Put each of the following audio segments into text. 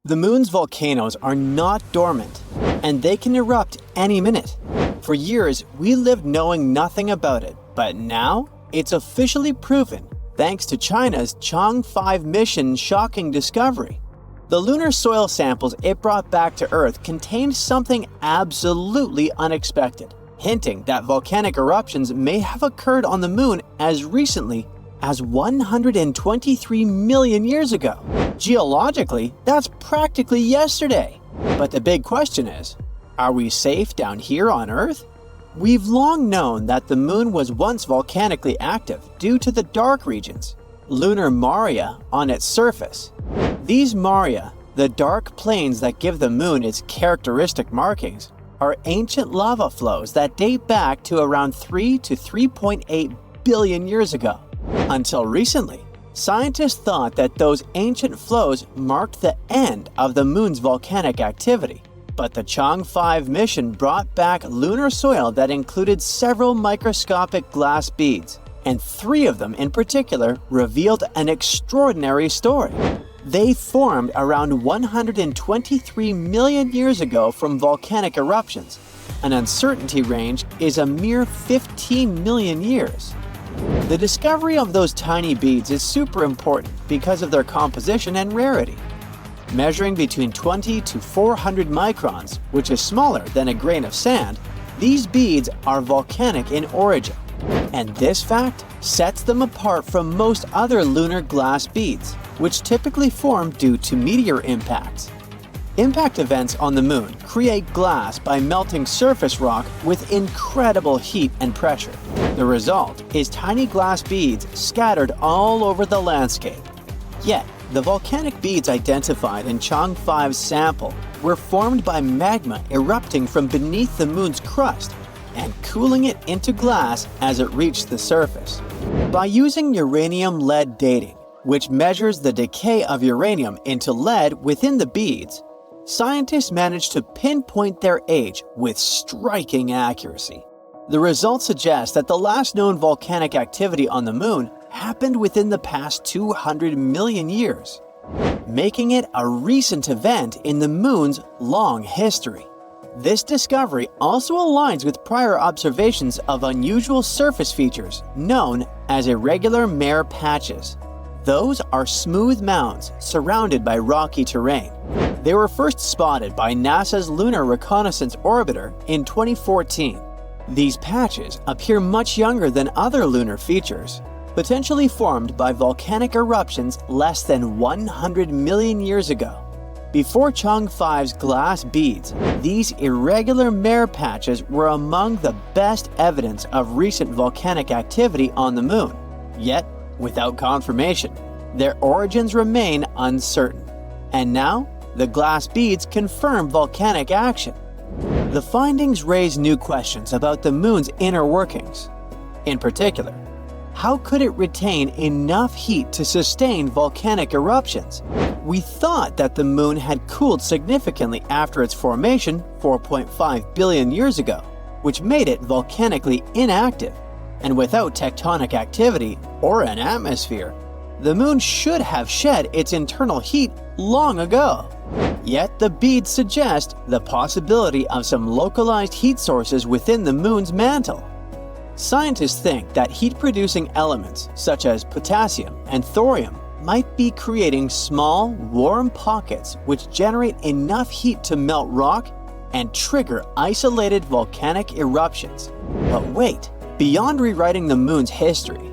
The moon's volcanoes are not dormant, and they can erupt any minute. For years, we lived knowing nothing about it, but now it's officially proven thanks to China's Chang'e 5 mission's shocking discovery. The lunar soil samples it brought back to Earth contained something absolutely unexpected, hinting that volcanic eruptions may have occurred on the moon as recently as 123 million years ago. Geologically, that's practically yesterday. But the big question is, are we safe down here on Earth? We've long known that the moon was once volcanically active due to the dark regions, lunar maria, on its surface. These maria, the dark plains that give the moon its characteristic markings, are ancient lava flows that date back to around 3 to 3.8 billion years ago. Until recently, scientists thought that those ancient flows marked the end of the moon's volcanic activity. But the Chang'e 5 mission brought back lunar soil that included several microscopic glass beads, and 3 of them in particular revealed an extraordinary story. They formed around 123 million years ago from volcanic eruptions. An uncertainty range is a mere 15 million years. The discovery of those tiny beads is super important because of their composition and rarity. Measuring between 20 to 400 microns, which is smaller than a grain of sand, these beads are volcanic in origin. And this fact sets them apart from most other lunar glass beads, which typically form due to meteor impacts. Impact events on the moon create glass by melting surface rock with incredible heat and pressure. The result is tiny glass beads scattered all over the landscape. Yet, the volcanic beads identified in Chang'e 5's sample were formed by magma erupting from beneath the moon's crust and cooling it into glass as it reached the surface. By using uranium-lead dating, which measures the decay of uranium into lead within the beads, scientists managed to pinpoint their age with striking accuracy. The results suggest that the last known volcanic activity on the moon happened within the past 200 million years, making it a recent event in the moon's long history. This discovery also aligns with prior observations of unusual surface features known as irregular mare patches. Those are smooth mounds surrounded by rocky terrain. They were first spotted by NASA's Lunar Reconnaissance Orbiter in 2014. These patches appear much younger than other lunar features, potentially formed by volcanic eruptions less than 100 million years ago. Before Chang'e 5's glass beads, these irregular mare patches were among the best evidence of recent volcanic activity on the moon. Yet, without confirmation, their origins remain uncertain. And now, the glass beads confirm volcanic action. The findings raise new questions about the moon's inner workings. In particular, how could it retain enough heat to sustain volcanic eruptions? We thought that the moon had cooled significantly after its formation 4.5 billion years ago, which made it volcanically inactive. And without tectonic activity or an atmosphere, the moon should have shed its internal heat long ago. Yet the beads suggest the possibility of some localized heat sources within the moon's mantle. Scientists think that heat-producing elements such as potassium and thorium might be creating small, warm pockets which generate enough heat to melt rock and trigger isolated volcanic eruptions. But wait, beyond rewriting the moon's history,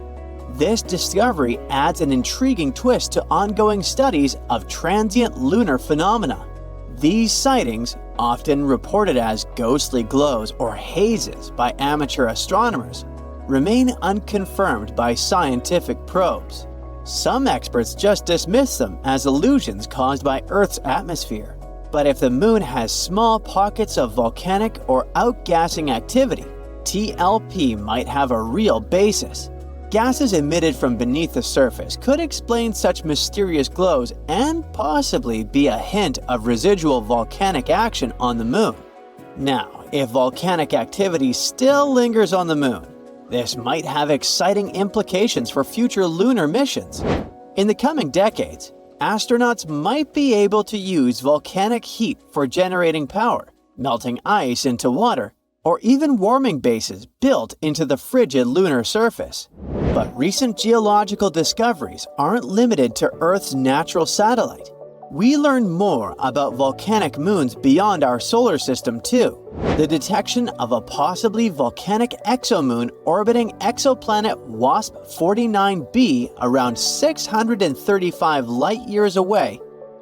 this discovery adds an intriguing twist to ongoing studies of transient lunar phenomena. These sightings, often reported as ghostly glows or hazes by amateur astronomers, remain unconfirmed by scientific probes. Some experts just dismiss them as illusions caused by Earth's atmosphere. But if the moon has small pockets of volcanic or outgassing activity, TLP might have a real basis. Gases emitted from beneath the surface could explain such mysterious glows and possibly be a hint of residual volcanic action on the moon. Now, if volcanic activity still lingers on the moon, this might have exciting implications for future lunar missions. In the coming decades, astronauts might be able to use volcanic heat for generating power, melting ice into water, or even warming bases built into the frigid lunar surface. But recent geological discoveries aren't limited to Earth's natural satellite. We learn more about volcanic moons beyond our solar system too. The detection of a possibly volcanic exomoon orbiting exoplanet WASP-49b around 635 light-years away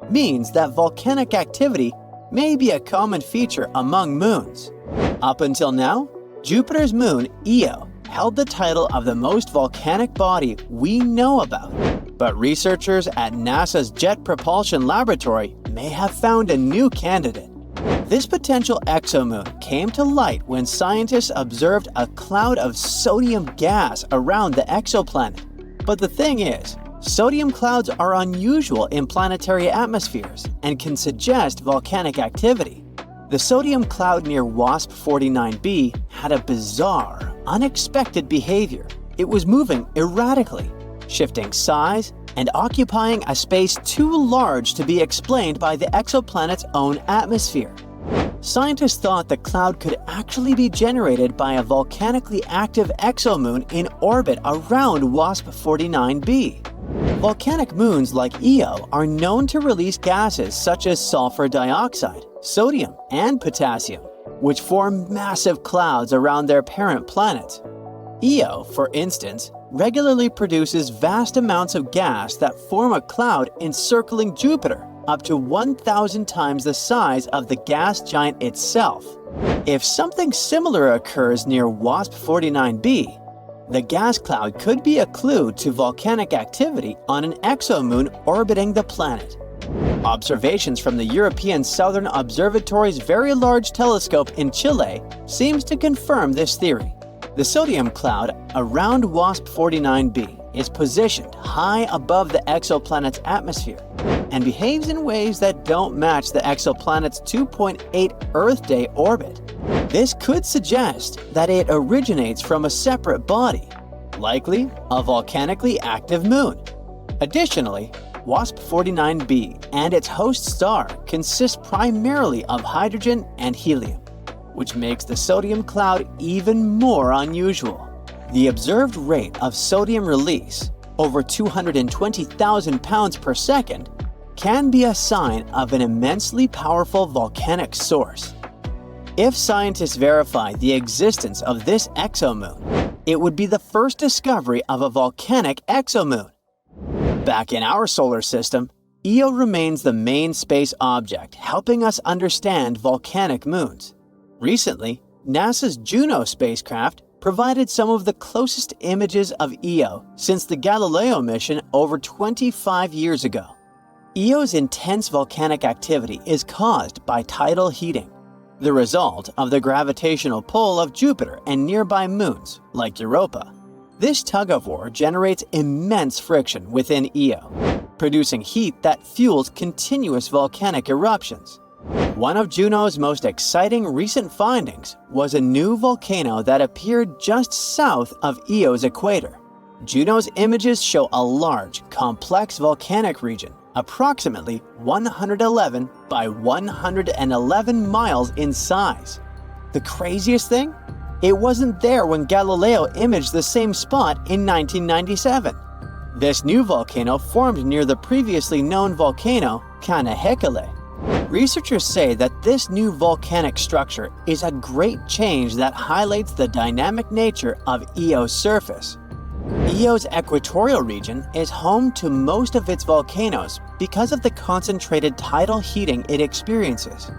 means that volcanic activity may be a common feature among moons. Up until now, Jupiter's moon, Io, held the title of the most volcanic body we know about. But researchers at NASA's Jet Propulsion Laboratory may have found a new candidate. This potential exomoon came to light when scientists observed a cloud of sodium gas around the exoplanet. But the thing is, sodium clouds are unusual in planetary atmospheres and can suggest volcanic activity. The sodium cloud near WASP-49b had a bizarre, unexpected behavior. It was moving erratically, shifting size, and occupying a space too large to be explained by the exoplanet's own atmosphere. Scientists thought the cloud could actually be generated by a volcanically active exomoon in orbit around WASP-49b. Volcanic moons like Io are known to release gases such as sulfur dioxide, sodium, and potassium, which form massive clouds around their parent planets. Io, for instance, regularly produces vast amounts of gas that form a cloud encircling Jupiter, up to 1,000 times the size of the gas giant itself. If something similar occurs near WASP-49b, the gas cloud could be a clue to volcanic activity on an exomoon orbiting the planet. Observations from the European Southern Observatory's Very Large Telescope in Chile seems to confirm this theory. The sodium cloud around WASP-49b is positioned high above the exoplanet's atmosphere and behaves in ways that don't match the exoplanet's 2.8 Earth day orbit. This could suggest that it originates from a separate body, likely a volcanically active moon. Additionally, WASP-49b and its host star consist primarily of hydrogen and helium, which makes the sodium cloud even more unusual. The observed rate of sodium release, over 220,000 pounds per second, can be a sign of an immensely powerful volcanic source. If scientists verify the existence of this exomoon, it would be the first discovery of a volcanic exomoon. Back in our solar system, Io remains the main space object, helping us understand volcanic moons. Recently, NASA's Juno spacecraft provided some of the closest images of Io since the Galileo mission over 25 years ago. Io's intense volcanic activity is caused by tidal heating, the result of the gravitational pull of Jupiter and nearby moons, like Europa. This tug-of-war generates immense friction within Io, producing heat that fuels continuous volcanic eruptions. One of Juno's most exciting recent findings was a new volcano that appeared just south of Io's equator. Juno's images show a large, complex volcanic region, approximately 111 by 111 miles in size. The craziest thing? It wasn't there when Galileo imaged the same spot in 1997. This new volcano formed near the previously known volcano, Canahekale. Researchers say that this new volcanic structure is a great change that highlights the dynamic nature of Io's surface. Io's equatorial region is home to most of its volcanoes because of the concentrated tidal heating it experiences.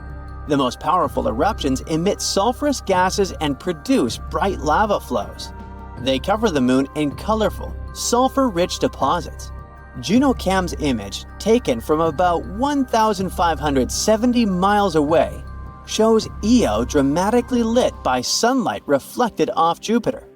The most powerful eruptions emit sulfurous gases and produce bright lava flows. They cover the moon in colorful, sulfur-rich deposits. JunoCam's image, taken from about 1,570 miles away, shows Io dramatically lit by sunlight reflected off Jupiter.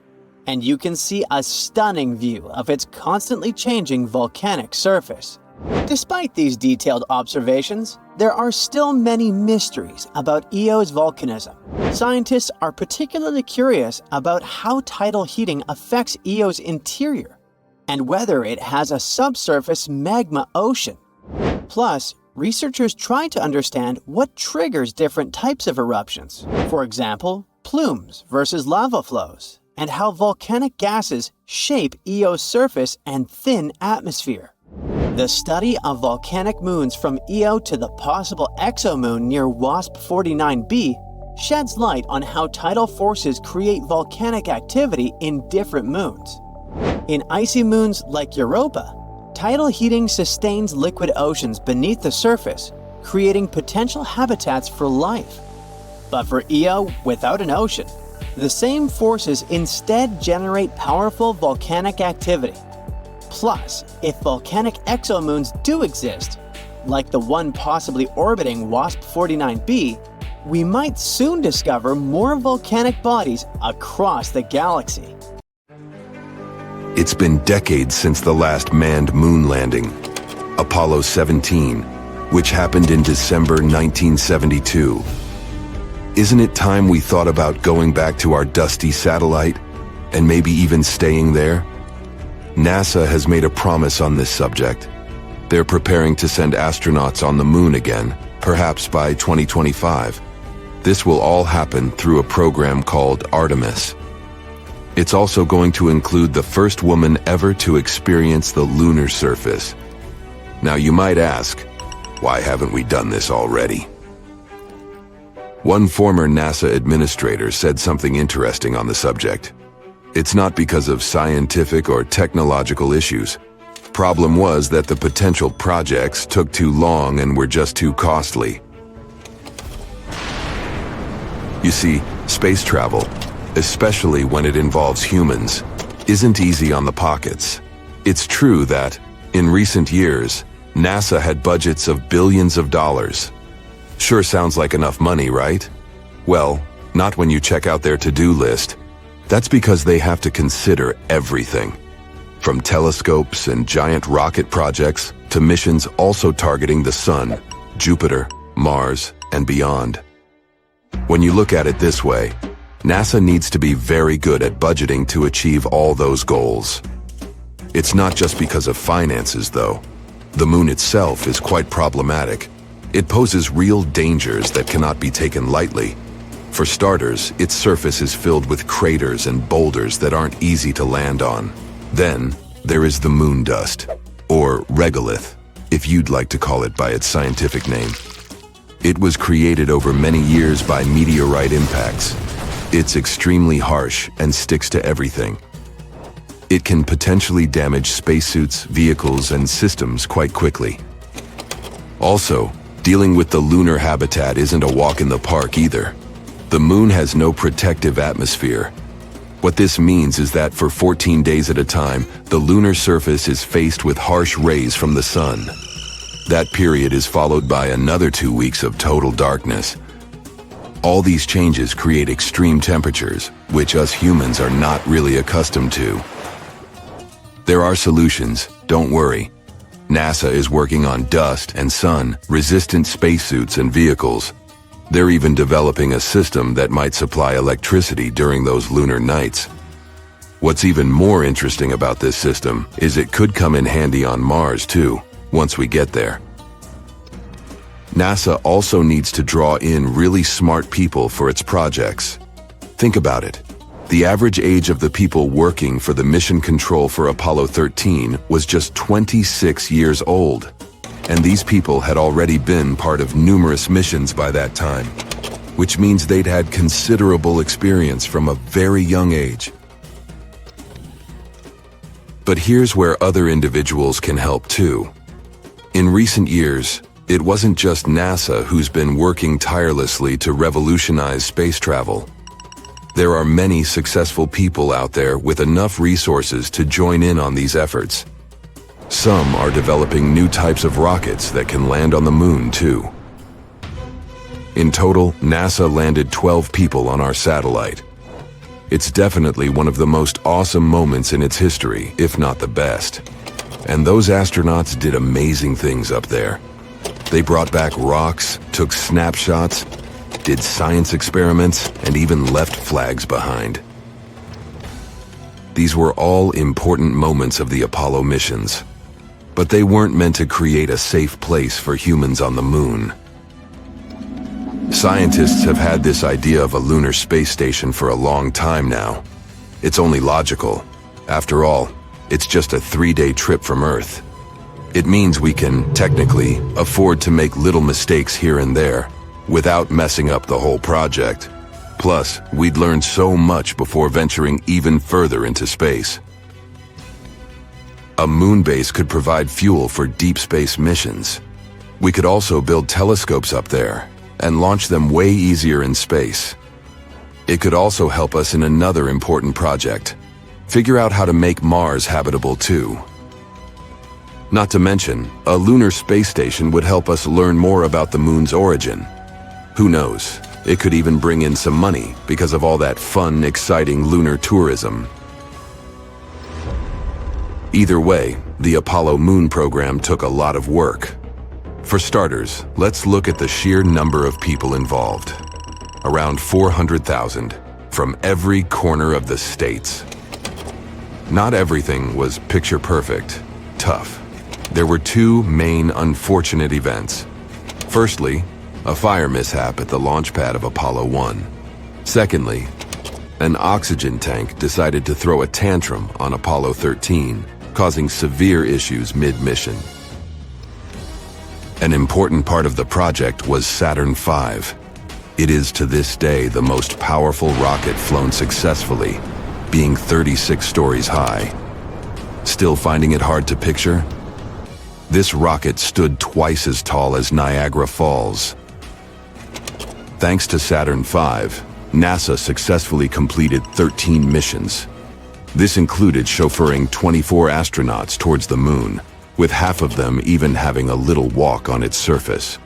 And you can see a stunning view of its constantly changing volcanic surface. Despite these detailed observations, there are still many mysteries about Io's volcanism. Scientists are particularly curious about how tidal heating affects Io's interior, and whether it has a subsurface magma ocean. Plus, researchers tried to understand what triggers different types of eruptions. For example, plumes versus lava flows, and how volcanic gases shape Eo's surface and thin atmosphere. The study of volcanic moons from Io to the possible exomoon near WASP 49b sheds light on how tidal forces create volcanic activity in different moons. In icy moons like Europa, tidal heating sustains liquid oceans beneath the surface, creating potential habitats for life. But for Io without an ocean, the same forces instead generate powerful volcanic activity. Plus, if volcanic exomoons do exist, like the one possibly orbiting WASP 49b, we might soon discover more volcanic bodies across the galaxy. It's been decades since the last manned moon landing, Apollo 17, which happened in December 1972. Isn't it time we thought about going back to our dusty satellite, and maybe even staying there? NASA has made a promise on this subject. They're preparing to send astronauts on the moon again, perhaps by 2025. This will all happen through a program called Artemis. It's also going to include the first woman ever to experience the lunar surface. Now you might ask, why haven't we done this already? One former NASA administrator said something interesting on the subject. It's not because of scientific or technological issues. Problem was that the potential projects took too long and were just too costly. You see, space travel, especially when it involves humans, isn't easy on the pockets. It's true that, in recent years, NASA had budgets of billions of dollars. Sure sounds like enough money, right? Well, not when you check out their to-do list. That's because they have to consider everything. From telescopes and giant rocket projects to missions also targeting the Sun, Jupiter, Mars, and beyond. When you look at it this way, NASA needs to be very good at budgeting to achieve all those goals. It's not just because of finances, though. The moon itself is quite problematic. It poses real dangers that cannot be taken lightly. For starters, its surface is filled with craters and boulders that aren't easy to land on. Then, there is the moon dust, or regolith, if you'd like to call it by its scientific name. It was created over many years by meteorite impacts. It's extremely harsh and sticks to everything. It can potentially damage spacesuits, vehicles, and systems quite quickly. Also, dealing with the lunar habitat isn't a walk in the park either. The moon has no protective atmosphere. What this means is that for 14 days at a time, the lunar surface is faced with harsh rays from the sun. That period is followed by another 2 weeks of total darkness. All these changes create extreme temperatures, which us humans are not really accustomed to. There are solutions, don't worry. NASA is working on dust and sun-resistant spacesuits and vehicles. They're even developing a system that might supply electricity during those lunar nights. What's even more interesting about this system is it could come in handy on Mars too, once we get there. NASA also needs to draw in really smart people for its projects. Think about it. The average age of the people working for the mission control for Apollo 13 was just 26 years old. And these people had already been part of numerous missions by that time, which means they'd had considerable experience from a very young age. But here's where other individuals can help too. In recent years, it wasn't just NASA who's been working tirelessly to revolutionize space travel. There are many successful people out there with enough resources to join in on these efforts. Some are developing new types of rockets that can land on the moon too. In total, NASA landed 12 people on our satellite. It's definitely one of the most awesome moments in its history, if not the best. And those astronauts did amazing things up there. They brought back rocks, took snapshots, did science experiments, and even left flags behind. These were all important moments of the Apollo missions. but they weren't meant to create a safe place for humans on the moon. Scientists have had this idea of a lunar space station for a long time now. It's only logical. After all, it's just a 3-day trip from Earth. It means we can, technically, afford to make little mistakes here and there, without messing up the whole project. Plus, we'd learn so much before venturing even further into space. A moon base could provide fuel for deep space missions. We could also build telescopes up there, and launch them way easier in space. It could also help us in another important project. Figure out how to make Mars habitable too. Not to mention, a lunar space station would help us learn more about the moon's origin. Who knows, it could even bring in some money because of all that fun, exciting lunar tourism. Either way, the Apollo moon program took a lot of work. For starters, let's look at the sheer number of people involved. Around 400,000 from every corner of the states. Not everything was picture perfect, tough. There were two main unfortunate events. Firstly, a fire mishap at the launch pad of Apollo 1. Secondly, an oxygen tank decided to throw a tantrum on Apollo 13, causing severe issues mid-mission. An important part of the project was Saturn V. It is to this day the most powerful rocket flown successfully, being 36 stories high. Still finding it hard to picture? This rocket stood twice as tall as Niagara Falls. Thanks to Saturn V, NASA successfully completed 13 missions. This included chauffeuring 24 astronauts towards the moon, with half of them even having a little walk on its surface.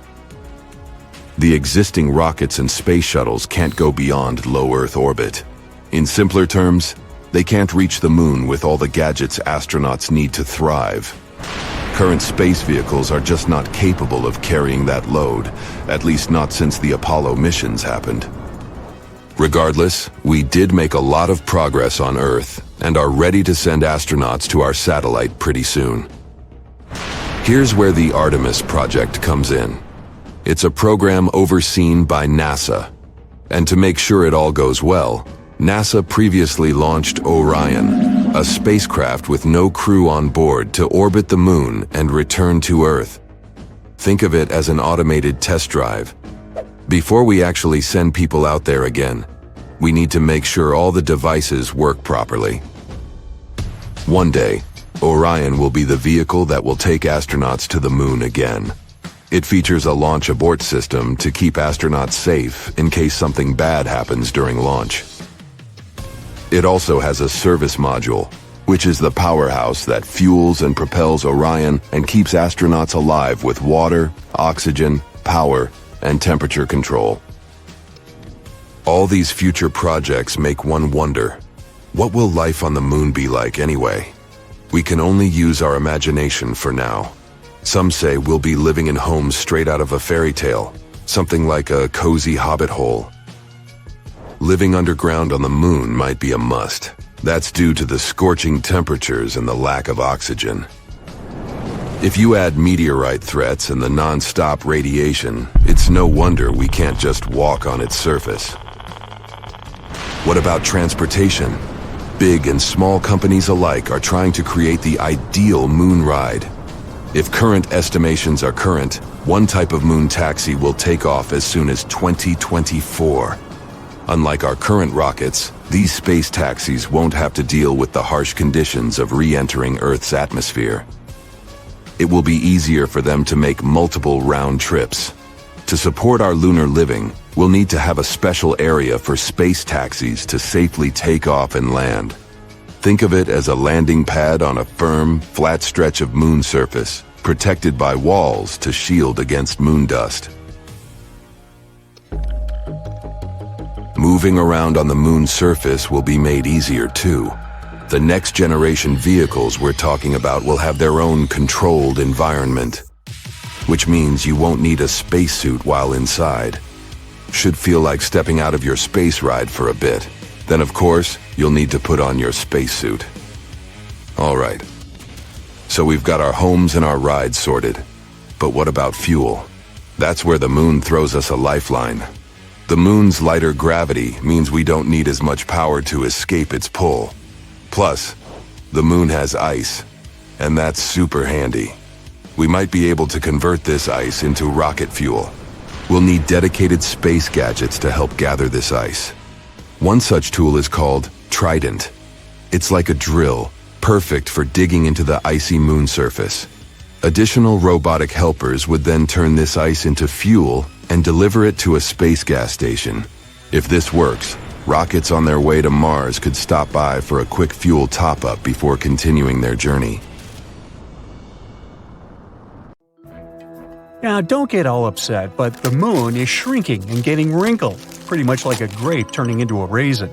The existing rockets and space shuttles can't go beyond low Earth orbit. In simpler terms, they can't reach the moon with all the gadgets astronauts need to thrive. Current space vehicles are just not capable of carrying that load, at least not since the Apollo missions happened. Regardless, we did make a lot of progress on Earth and are ready to send astronauts to our satellite pretty soon. Here's where the Artemis project comes in. It's a program overseen by NASA. And to make sure it all goes well, NASA previously launched Orion, a spacecraft with no crew on board to orbit the moon and return to Earth. Think of it as an automated test drive. Before we actually send people out there again, we need to make sure all the devices work properly. One day, Orion will be the vehicle that will take astronauts to the moon again. It features a launch abort system to keep astronauts safe in case something bad happens during launch. It also has a service module, which is the powerhouse that fuels and propels Orion and keeps astronauts alive with water, oxygen, power, and temperature control. All these future projects make one wonder, what will life on the moon be like anyway? We can only use our imagination for now. Some say we'll be living in homes straight out of a fairy tale, something like a cozy hobbit hole. Living underground on the moon might be a must. That's due to the scorching temperatures and the lack of oxygen. If you add meteorite threats and the non-stop radiation, it's no wonder we can't just walk on its surface. What about transportation? Big and small companies alike are trying to create the ideal moon ride. If current estimations are current, one type of moon taxi will take off as soon as 2024. Unlike our current rockets, these space taxis won't have to deal with the harsh conditions of re-entering Earth's atmosphere. It will be easier for them to make multiple round trips. To support our lunar living, we'll need to have a special area for space taxis to safely take off and land. Think of it as a landing pad on a firm, flat stretch of moon surface, protected by walls to shield against moon dust. Moving around on the moon's surface will be made easier too. The next generation vehicles we're talking about will have their own controlled environment, which means you won't need a spacesuit while inside. Should feel like stepping out of your space ride for a bit. Then of course, you'll need to put on your spacesuit. All right. So we've got our homes and our rides sorted. But what about fuel? That's where the moon throws us a lifeline. The moon's lighter gravity means we don't need as much power to escape its pull. Plus, the moon has ice, and that's super handy. We might be able to convert this ice into rocket fuel. We'll need dedicated space gadgets to help gather this ice. One such tool is called Trident. It's like a drill, perfect for digging into the icy moon surface. Additional robotic helpers would then turn this ice into fuel and deliver it to a space gas station. If this works, rockets on their way to Mars could stop by for a quick fuel top-up before continuing their journey. Now, don't get all upset, but the moon is shrinking and getting wrinkled, pretty much like a grape turning into a raisin.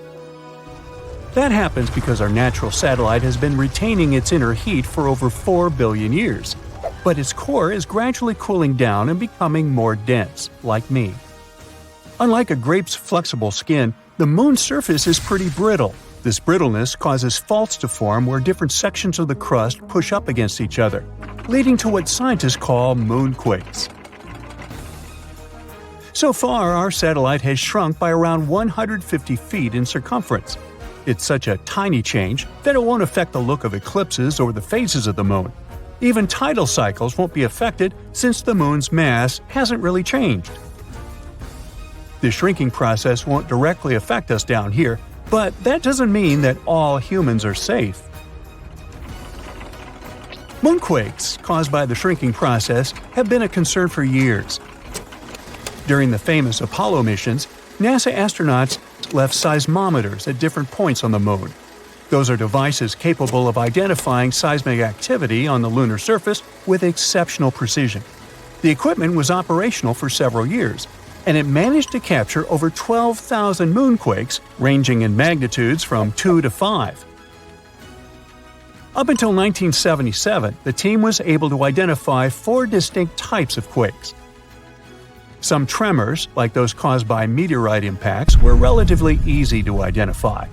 That happens because our natural satellite has been retaining its inner heat for over 4 billion years, but its core is gradually cooling down and becoming more dense, like me. Unlike a grape's flexible skin, the moon's surface is pretty brittle. This brittleness causes faults to form where different sections of the crust push up against each other, leading to what scientists call moonquakes. So far, our satellite has shrunk by around 150 feet in circumference. It's such a tiny change that it won't affect the look of eclipses or the phases of the moon. Even tidal cycles won't be affected since the moon's mass hasn't really changed. The shrinking process won't directly affect us down here, but that doesn't mean that all humans are safe. Moonquakes, caused by the shrinking process, have been a concern for years. During the famous Apollo missions, NASA astronauts left seismometers at different points on the moon. Those are devices capable of identifying seismic activity on the lunar surface with exceptional precision. The equipment was operational for several years, and it managed to capture over 12,000 moonquakes, ranging in magnitudes from 2 to 5. Up until 1977, the team was able to identify 4 distinct types of quakes. Some tremors, like those caused by meteorite impacts, were relatively easy to identify.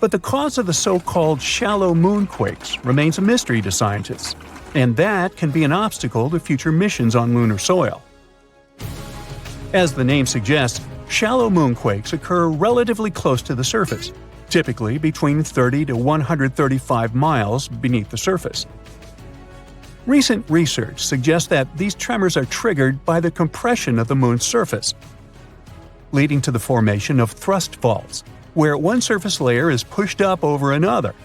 But the cause of the so-called shallow moonquakes remains a mystery to scientists, and that can be an obstacle to future missions on lunar soil. As the name suggests, shallow moonquakes occur relatively close to the surface, typically between 30 to 135 miles beneath the surface. Recent research suggests that these tremors are triggered by the compression of the moon's surface, leading to the formation of thrust faults, where one surface layer is pushed up over another.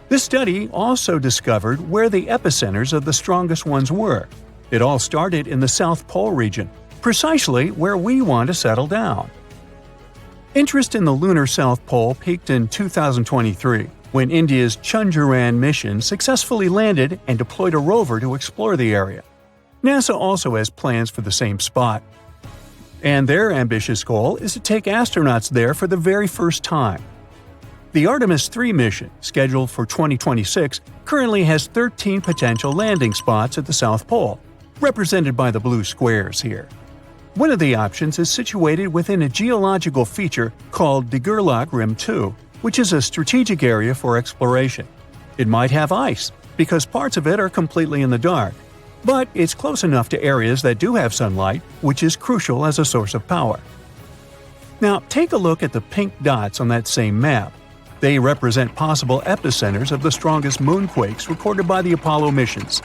This study also discovered where the epicenters of the strongest ones were. It all started in the South Pole region, precisely where we want to settle down. Interest in the lunar South Pole peaked in 2023, when India's Chandrayaan mission successfully landed and deployed a rover to explore the area. NASA also has plans for the same spot. And their ambitious goal is to take astronauts there for the very first time. The Artemis 3 mission, scheduled for 2026, currently has 13 potential landing spots at the South Pole, represented by the blue squares here. One of the options is situated within a geological feature called Digurlok Rim 2, which is a strategic area for exploration. It might have ice, because parts of it are completely in the dark, but it's close enough to areas that do have sunlight, which is crucial as a source of power. Now, take a look at the pink dots on that same map. They represent possible epicenters of the strongest moonquakes recorded by the Apollo missions.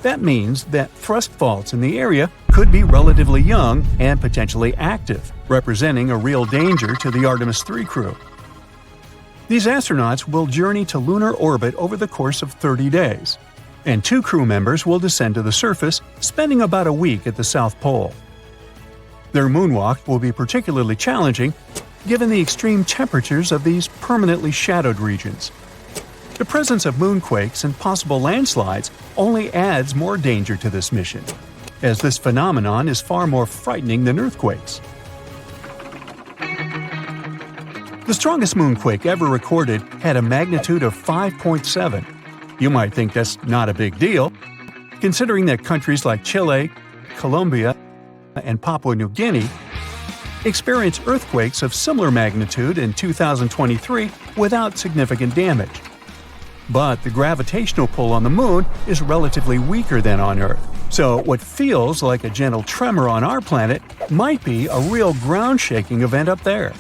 That means that thrust faults in the area could be relatively young and potentially active, representing a real danger to the Artemis 3 crew. These astronauts will journey to lunar orbit over the course of 30 days, and 2 crew members will descend to the surface, spending about a week at the South Pole. Their moonwalk will be particularly challenging, given the extreme temperatures of these permanently shadowed regions. The presence of moonquakes and possible landslides only adds more danger to this mission, as this phenomenon is far more frightening than earthquakes. The strongest moonquake ever recorded had a magnitude of 5.7. You might think that's not a big deal, considering that countries like Chile, Colombia, and Papua New Guinea experienced earthquakes of similar magnitude in 2023 without significant damage. But the gravitational pull on the Moon is relatively weaker than on Earth, so what feels like a gentle tremor on our planet might be a real ground-shaking event up there.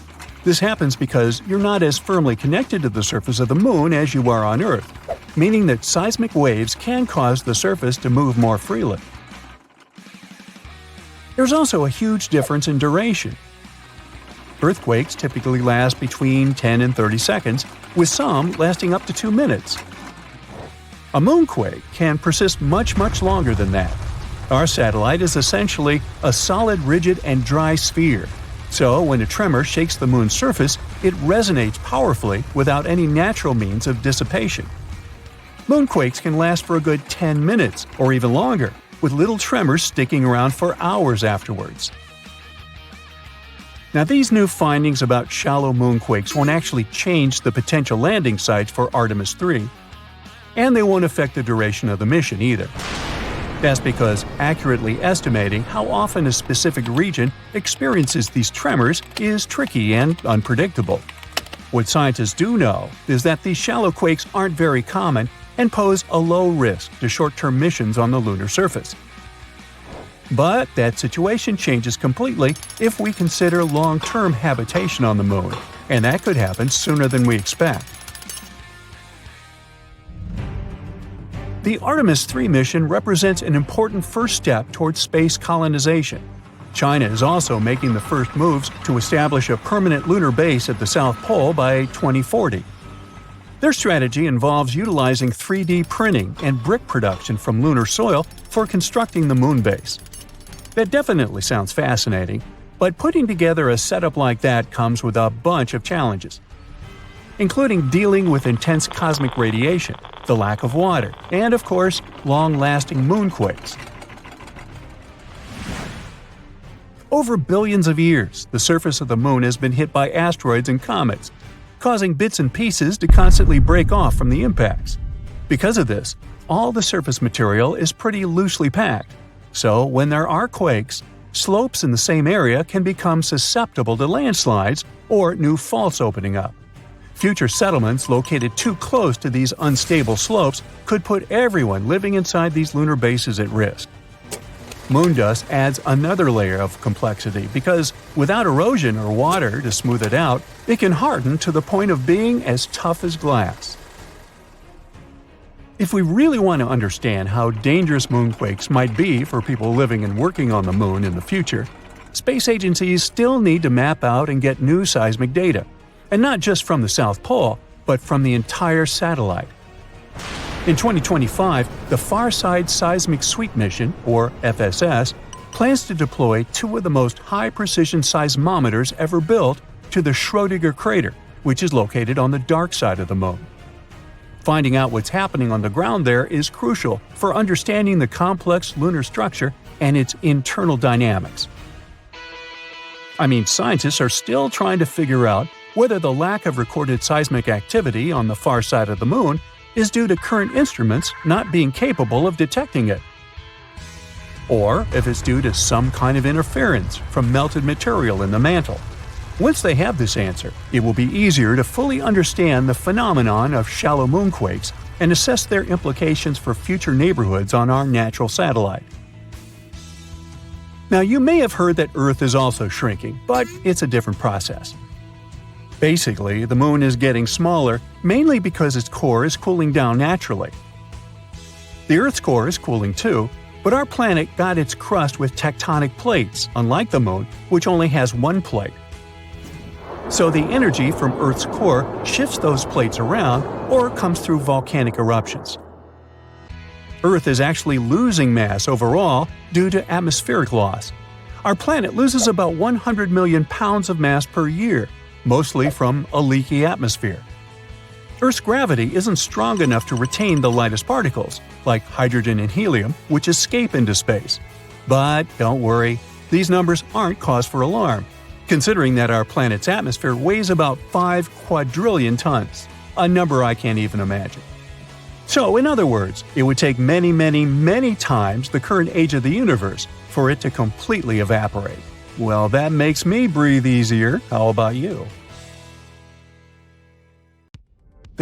This happens because you're not as firmly connected to the surface of the Moon as you are on Earth, meaning that seismic waves can cause the surface to move more freely. There's also a huge difference in duration. Earthquakes typically last between 10 and 30 seconds, with some lasting up to 2 minutes. A moonquake can persist much longer than that. Our satellite is essentially a solid, rigid, and dry sphere. So when a tremor shakes the Moon's surface, it resonates powerfully without any natural means of dissipation. Moonquakes can last for a good 10 minutes or even longer, with little tremors sticking around for hours afterwards. Now, these new findings about shallow moonquakes won't actually change the potential landing sites for Artemis 3, and they won't affect the duration of the mission either. That's because accurately estimating how often a specific region experiences these tremors is tricky and unpredictable. What scientists do know is that these shallow quakes aren't very common and pose a low risk to short-term missions on the lunar surface. But that situation changes completely if we consider long-term habitation on the Moon, and that could happen sooner than we expect. The Artemis 3 mission represents an important first step towards space colonization. China is also making the first moves to establish a permanent lunar base at the South Pole by 2040. Their strategy involves utilizing 3D printing and brick production from lunar soil for constructing the moon base. That definitely sounds fascinating, but putting together a setup like that comes with a bunch of challenges, including dealing with intense cosmic radiation, the lack of water, and of course, long-lasting moonquakes. Over billions of years, the surface of the Moon has been hit by asteroids and comets, causing bits and pieces to constantly break off from the impacts. Because of this, all the surface material is pretty loosely packed. So, when there are quakes, slopes in the same area can become susceptible to landslides or new faults opening up. Future settlements located too close to these unstable slopes could put everyone living inside these lunar bases at risk. Moon dust adds another layer of complexity because, without erosion or water to smooth it out, it can harden to the point of being as tough as glass. If we really want to understand how dangerous moonquakes might be for people living and working on the Moon in the future, space agencies still need to map out and get new seismic data, and not just from the South Pole, but from the entire satellite. In 2025, the Farside Seismic Sweep Mission, or FSS, plans to deploy 2 of the most high-precision seismometers ever built to the Schrödinger crater, which is located on the dark side of the Moon. Finding out what's happening on the ground there is crucial for understanding the complex lunar structure and its internal dynamics. Scientists are still trying to figure out whether the lack of recorded seismic activity on the far side of the Moon is due to current instruments not being capable of detecting it, or if it's due to some kind of interference from melted material in the mantle. Once they have this answer, it will be easier to fully understand the phenomenon of shallow moonquakes and assess their implications for future neighborhoods on our natural satellite. Now, you may have heard that Earth is also shrinking, but it's a different process. Basically, the Moon is getting smaller mainly because its core is cooling down naturally. The Earth's core is cooling too, but our planet got its crust with tectonic plates, unlike the Moon, which only has one plate. So the energy from Earth's core shifts those plates around or comes through volcanic eruptions. Earth is actually losing mass overall due to atmospheric loss. Our planet loses about 100 million pounds of mass per year, mostly from a leaky atmosphere. Earth's gravity isn't strong enough to retain the lightest particles, like hydrogen and helium, which escape into space. But don't worry, these numbers aren't cause for alarm, considering that our planet's atmosphere weighs about 5 quadrillion tons, a number I can't even imagine. So, in other words, it would take many times the current age of the universe for it to completely evaporate. Well, that makes me breathe easier. How about you?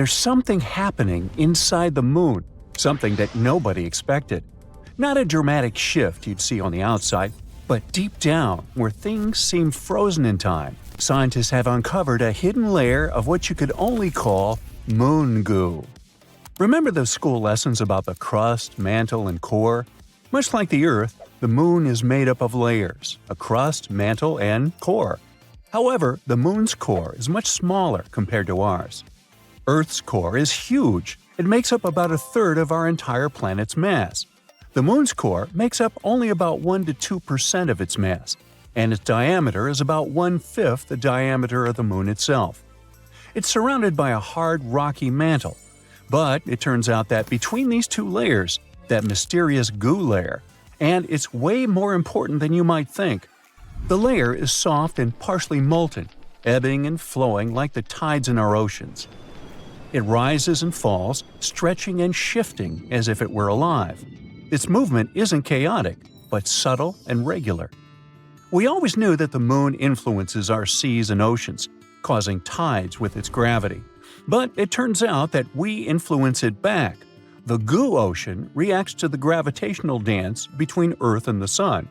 there's something happening inside the moon, something that nobody expected. Not a dramatic shift you'd see on the outside, but deep down, where things seem frozen in time, scientists have uncovered a hidden layer of what you could only call moon goo. Remember those school lessons about the crust, mantle, and core? Much like the Earth, the moon is made up of layers, a crust, mantle, and core. However, the moon's core is much smaller compared to ours. Earth's core is huge. It makes up about a third of our entire planet's mass. The moon's core makes up only about 1 to 2% of its mass, and its diameter is about 1/5 the diameter of the moon itself. It's surrounded by a hard, rocky mantle. But it turns out that between these two layers, that mysterious goo layer, and it's way more important than you might think. The layer is soft and partially molten, ebbing and flowing like the tides in our oceans. It rises and falls, stretching and shifting as if it were alive. Its movement isn't chaotic, but subtle and regular. We always knew that the moon influences our seas and oceans, causing tides with its gravity. But it turns out that we influence it back. The goo ocean reacts to the gravitational dance between Earth and the Sun.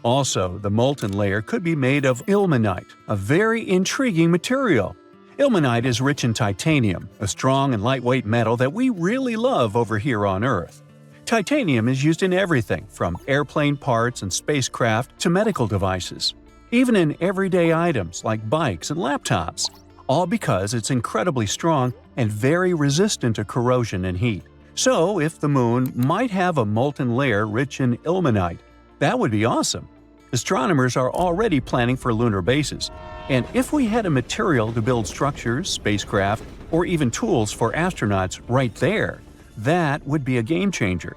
Also, the molten layer could be made of ilmenite, a very intriguing material. Ilmenite is rich in titanium, a strong and lightweight metal that we really love over here on Earth. Titanium is used in everything from airplane parts and spacecraft to medical devices, even in everyday items like bikes and laptops, all because it's incredibly strong and very resistant to corrosion and heat. So, if the moon might have a molten layer rich in ilmenite, that would be awesome. Astronomers are already planning for lunar bases, and if we had a material to build structures, spacecraft, or even tools for astronauts right there, that would be a game changer.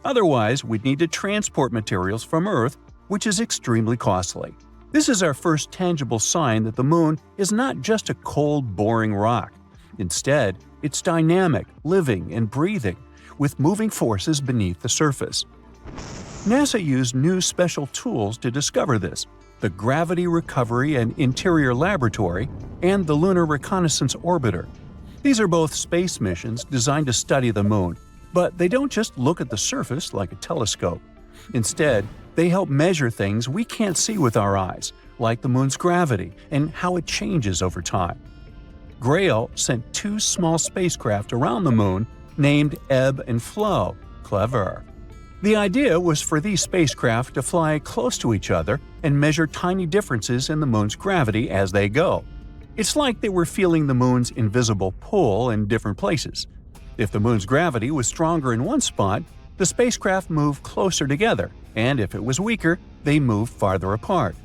Otherwise, we'd need to transport materials from Earth, which is extremely costly. This is our first tangible sign that the moon is not just a cold, boring rock. Instead, it's dynamic, living, and breathing, with moving forces beneath the surface. NASA used new special tools to discover this: the Gravity Recovery and Interior Laboratory and the Lunar Reconnaissance Orbiter. These are both space missions designed to study the moon, but they don't just look at the surface like a telescope. Instead, they help measure things we can't see with our eyes, like the moon's gravity and how it changes over time. Grail sent 2 small spacecraft around the moon named Ebb and Flow. Clever. The idea was for these spacecraft to fly close to each other and measure tiny differences in the moon's gravity as they go. It's like they were feeling the moon's invisible pull in different places. If the moon's gravity was stronger in one spot, the spacecraft moved closer together, and if it was weaker, they moved farther apart.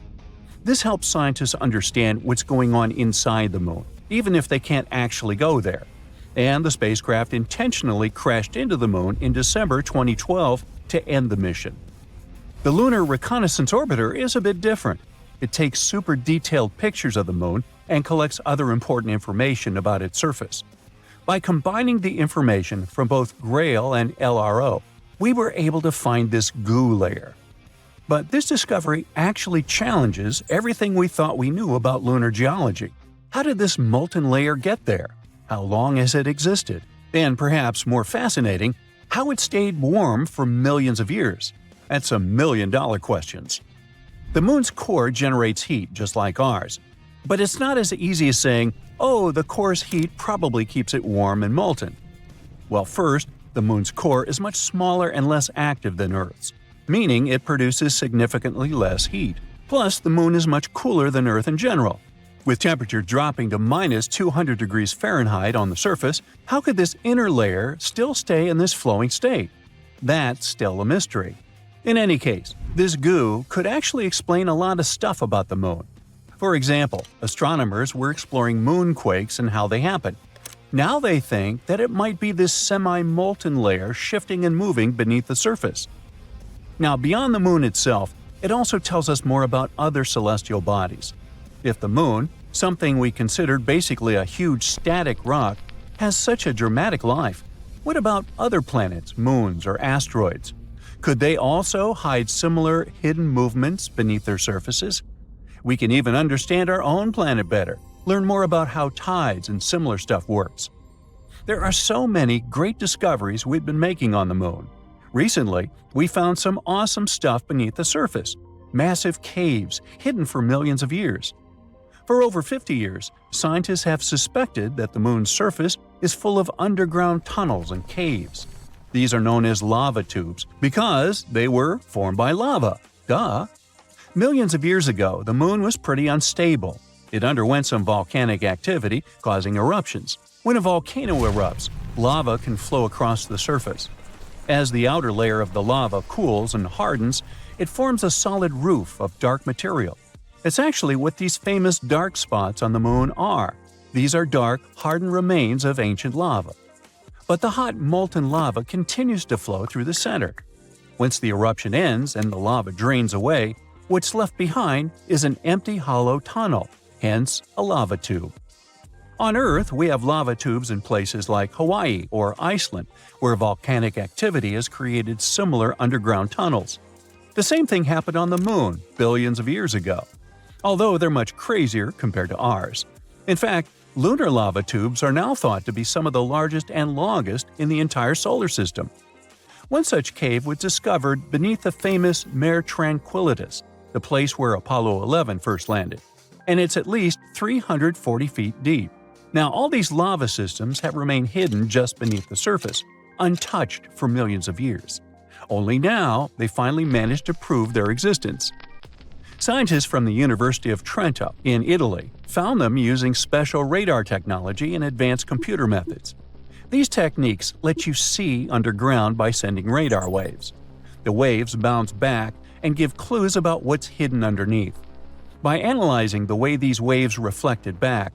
This helps scientists understand what's going on inside the moon, even if they can't actually go there. And the spacecraft intentionally crashed into the moon in December 2012 to end the mission. The Lunar Reconnaissance Orbiter is a bit different. It takes super detailed pictures of the moon and collects other important information about its surface. By combining the information from both Grail and LRO, we were able to find this goo layer. But this discovery actually challenges everything we thought we knew about lunar geology. How did this molten layer get there? How long has it existed? And perhaps more fascinating, how it stayed warm for millions of years? That's some million-dollar questions. The moon's core generates heat just like ours. But it's not as easy as saying, oh, the core's heat probably keeps it warm and molten. Well, first, the moon's core is much smaller and less active than Earth's, meaning it produces significantly less heat. Plus, the moon is much cooler than Earth in general. With temperature dropping to minus 200 degrees Fahrenheit on the surface, how could this inner layer still stay in this flowing state? That's still a mystery. In any case, this goo could actually explain a lot of stuff about the moon. For example, astronomers were exploring moonquakes and how they happen. Now they think that it might be this semi-molten layer shifting and moving beneath the surface. Now, beyond the moon itself, it also tells us more about other celestial bodies. If the moon, something we considered basically a huge static rock, has such a dramatic life, what about other planets, moons, or asteroids? Could they also hide similar hidden movements beneath their surfaces? We can even understand our own planet better, learn more about how tides and similar stuff works. There are so many great discoveries we've been making on the Moon. Recently, we found some awesome stuff beneath the surface – massive caves hidden for millions of years. For over 50 years, scientists have suspected that the Moon's surface is full of underground tunnels and caves. These are known as lava tubes because they were formed by lava. Duh! Millions of years ago, the Moon was pretty unstable. It underwent some volcanic activity, causing eruptions. When a volcano erupts, lava can flow across the surface. As the outer layer of the lava cools and hardens, it forms a solid roof of dark material. It's actually what these famous dark spots on the Moon are. These are dark, hardened remains of ancient lava. But the hot, molten lava continues to flow through the center. Once the eruption ends and the lava drains away, what's left behind is an empty hollow tunnel, hence a lava tube. On Earth, we have lava tubes in places like Hawaii or Iceland, where volcanic activity has created similar underground tunnels. The same thing happened on the Moon billions of years ago, although they're much crazier compared to ours. In fact, lunar lava tubes are now thought to be some of the largest and longest in the entire solar system. One such cave was discovered beneath the famous Mare Tranquillitatis, the place where Apollo 11 first landed, and it's at least 340 feet deep. Now, all these lava systems have remained hidden just beneath the surface, untouched for millions of years. Only now, they finally managed to prove their existence. Scientists from the University of Trento in Italy found them using special radar technology and advanced computer methods. These techniques let you see underground by sending radar waves. The waves bounce back and give clues about what's hidden underneath. By analyzing the way these waves reflected back,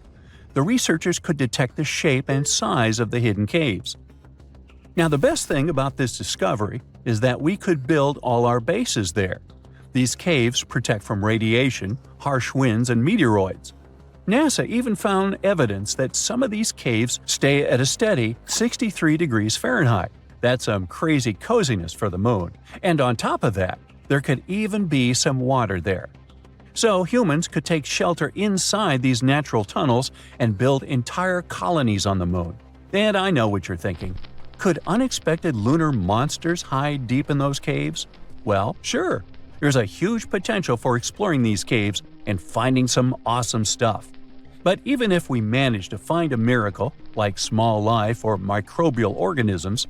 the researchers could detect the shape and size of the hidden caves. Now, the best thing about this discovery is that we could build all our bases there. These caves protect from radiation, harsh winds, and meteoroids. NASA even found evidence that some of these caves stay at a steady 63 degrees Fahrenheit. That's some crazy coziness for the Moon. And on top of that, there could even be some water there. So humans could take shelter inside these natural tunnels and build entire colonies on the Moon. And I know what you're thinking. Could unexpected lunar monsters hide deep in those caves? Well, sure. There's a huge potential for exploring these caves and finding some awesome stuff. But even if we manage to find a miracle, like small life or microbial organisms,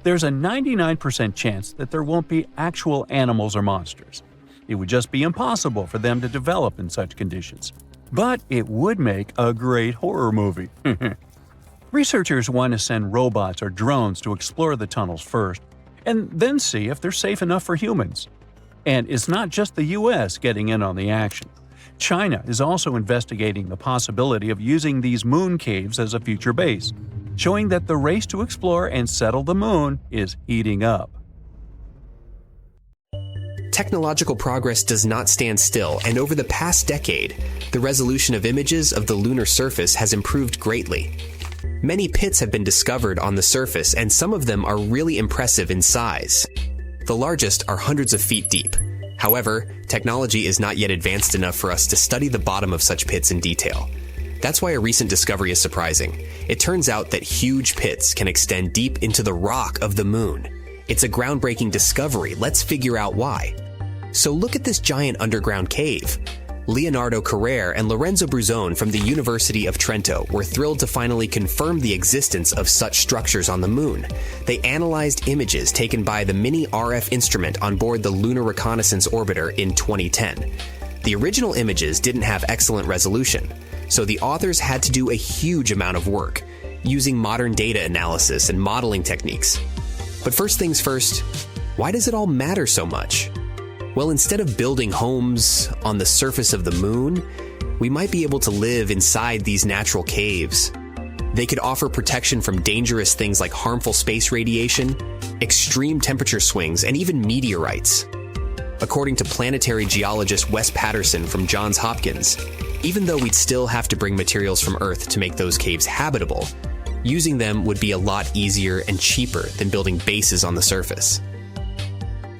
there's a 99% chance that there won't be actual animals or monsters. It would just be impossible for them to develop in such conditions. But it would make a great horror movie. Researchers want to send robots or drones to explore the tunnels first, and then see if they're safe enough for humans. And it's not just the US getting in on the action. China is also investigating the possibility of using these moon caves as a future base, showing that the race to explore and settle the Moon is heating up. Technological progress does not stand still, and over the past decade, the resolution of images of the lunar surface has improved greatly. Many pits have been discovered on the surface, and some of them are really impressive in size. The largest are hundreds of feet deep. However, technology is not yet advanced enough for us to study the bottom of such pits in detail. That's why a recent discovery is surprising. It turns out that huge pits can extend deep into the rock of the Moon. It's a groundbreaking discovery. Let's figure out why. So look at this giant underground cave. Leonardo Carrere and Lorenzo Bruzone from the University of Trento were thrilled to finally confirm the existence of such structures on the Moon. They analyzed images taken by the mini RF instrument on board the Lunar Reconnaissance Orbiter in 2010. The original images didn't have excellent resolution, so the authors had to do a huge amount of work, using modern data analysis and modeling techniques. But first things first, why does it all matter so much? Well, instead of building homes on the surface of the Moon, we might be able to live inside these natural caves. They could offer protection from dangerous things like harmful space radiation, extreme temperature swings, and even meteorites. According to planetary geologist Wes Patterson from Johns Hopkins, even though we'd still have to bring materials from Earth to make those caves habitable, using them would be a lot easier and cheaper than building bases on the surface.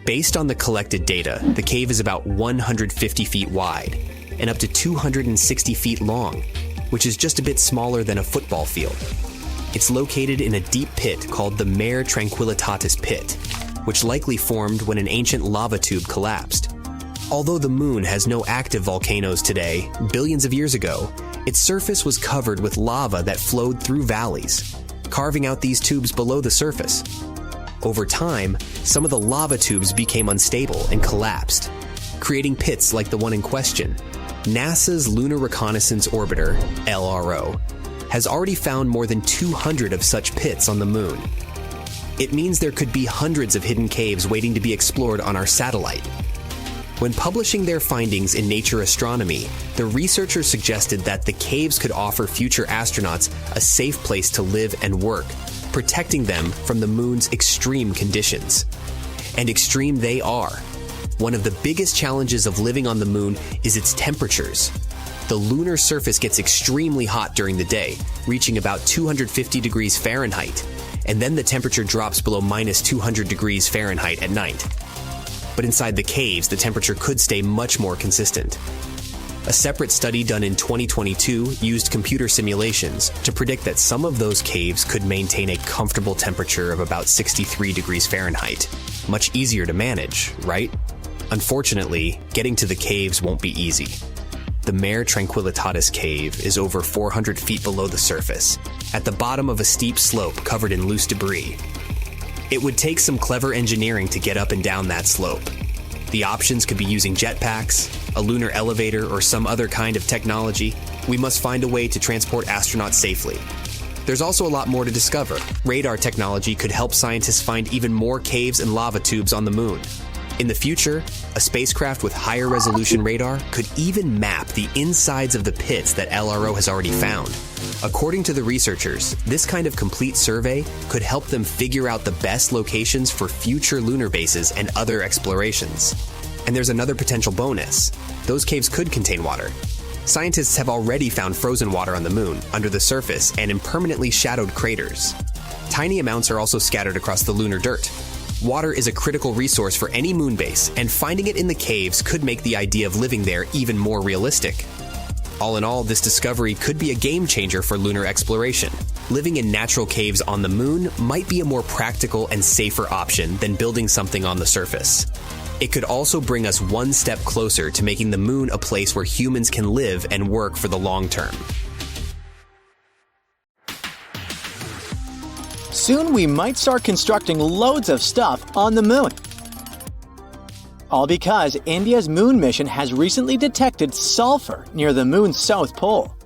Based on the collected data, the cave is about 150 feet wide and up to 260 feet long, which is just a bit smaller than a football field. It's located in a deep pit called the Mare Tranquillitatis Pit, which likely formed when an ancient lava tube collapsed. Although the moon has no active volcanoes today, billions of years ago, its surface was covered with lava that flowed through valleys, carving out these tubes below the surface. Over time, some of the lava tubes became unstable and collapsed, creating pits like the one in question. NASA's Lunar Reconnaissance Orbiter, LRO, has already found more than 200 of such pits on the moon. It means there could be hundreds of hidden caves waiting to be explored on our satellite. When publishing their findings in Nature Astronomy, the researchers suggested that the caves could offer future astronauts a safe place to live and work, protecting them from the moon's extreme conditions. And extreme they are. One of the biggest challenges of living on the moon is its temperatures. The lunar surface gets extremely hot during the day, reaching about 250 degrees Fahrenheit, and then the temperature drops below minus 200 degrees Fahrenheit at night. But inside the caves, the temperature could stay much more consistent. A separate study done in 2022 used computer simulations to predict that some of those caves could maintain a comfortable temperature of about 63 degrees Fahrenheit. Much easier to manage, right? Unfortunately, getting to the caves won't be easy. The Mare Tranquillitatis Cave is over 400 feet below the surface, at the bottom of a steep slope covered in loose debris. It would take some clever engineering to get up and down that slope. The options could be using jetpacks, a lunar elevator, or some other kind of technology. We must find a way to transport astronauts safely. There's also a lot more to discover. Radar technology could help scientists find even more caves and lava tubes on the moon. In the future, a spacecraft with higher resolution radar could even map the insides of the pits that LRO has already found. According to the researchers, this kind of complete survey could help them figure out the best locations for future lunar bases and other explorations. And there's another potential bonus. Those caves could contain water. Scientists have already found frozen water on the moon, under the surface, and in permanently shadowed craters. Tiny amounts are also scattered across the lunar dirt. Water is a critical resource for any moon base, and finding it in the caves could make the idea of living there even more realistic. All in all, this discovery could be a game changer for lunar exploration. Living in natural caves on the moon might be a more practical and safer option than building something on the surface. It could also bring us one step closer to making the moon a place where humans can live and work for the long term. Soon we might start constructing loads of stuff on the moon. All because India's moon mission has recently detected sulfur near the moon's south pole.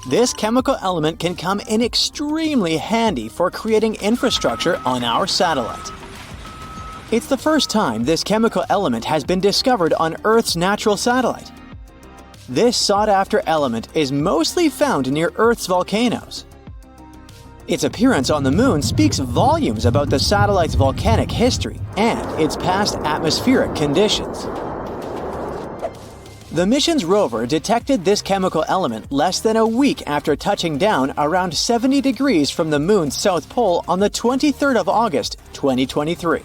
This chemical element can come in extremely handy for creating infrastructure on our satellite. It's the first time this chemical element has been discovered on Earth's natural satellite. This sought-after element is mostly found near Earth's volcanoes. Its appearance on the moon speaks volumes about the satellite's volcanic history and its past atmospheric conditions. The mission's rover detected this chemical element less than a week after touching down around 70 degrees from the moon's south pole on the 23rd of August, 2023.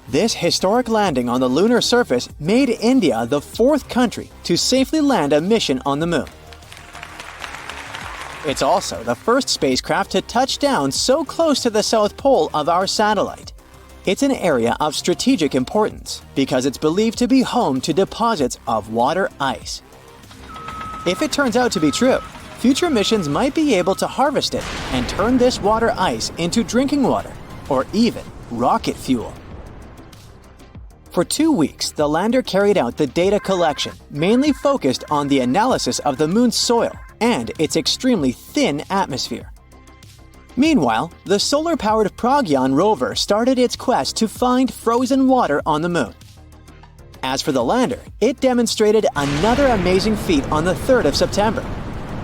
This historic landing on the lunar surface made India the fourth country to safely land a mission on the moon. It's also the first spacecraft to touch down so close to the south pole of our satellite. It's an area of strategic importance because it's believed to be home to deposits of water ice. If it turns out to be true, future missions might be able to harvest it and turn this water ice into drinking water or even rocket fuel. For 2 weeks, the lander carried out the data collection, mainly focused on the analysis of the moon's soil and its extremely thin atmosphere. Meanwhile, the solar-powered Pragyan rover started its quest to find frozen water on the moon. As for the lander, it demonstrated another amazing feat on the 3rd of September.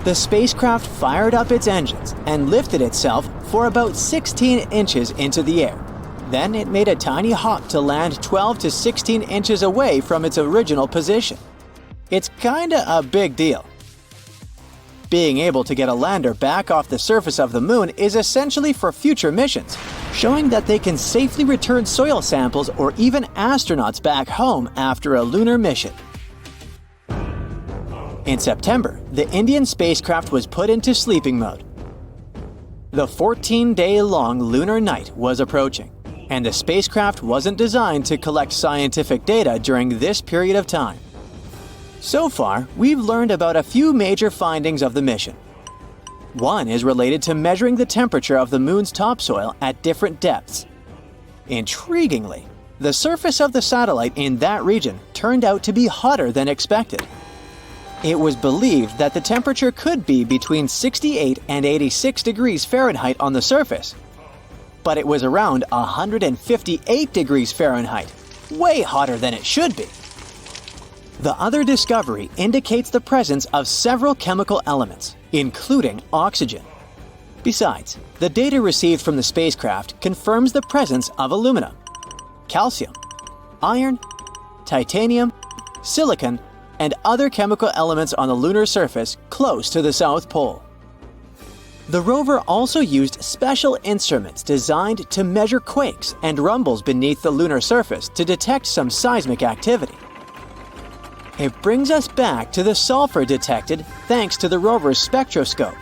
The spacecraft fired up its engines and lifted itself for about 16 inches into the air. Then it made a tiny hop to land 12 to 16 inches away from its original position. It's kinda a big deal. Being able to get a lander back off the surface of the moon is essentially for future missions, showing that they can safely return soil samples or even astronauts back home after a lunar mission. In September, the Indian spacecraft was put into sleeping mode. The 14-day-long lunar night was approaching, and the spacecraft wasn't designed to collect scientific data during this period of time. So far, we've learned about a few major findings of the mission. One is related to measuring the temperature of the moon's topsoil at different depths. Intriguingly, the surface of the satellite in that region turned out to be hotter than expected. It was believed that the temperature could be between 68 and 86 degrees Fahrenheit on the surface, but it was around 158 degrees Fahrenheit, way hotter than it should be. The other discovery indicates the presence of several chemical elements, including oxygen. Besides, the data received from the spacecraft confirms the presence of aluminum, calcium, iron, titanium, silicon, and other chemical elements on the lunar surface close to the South Pole. The rover also used special instruments designed to measure quakes and rumbles beneath the lunar surface to detect some seismic activity. It brings us back to the sulfur detected thanks to the rover's spectroscope.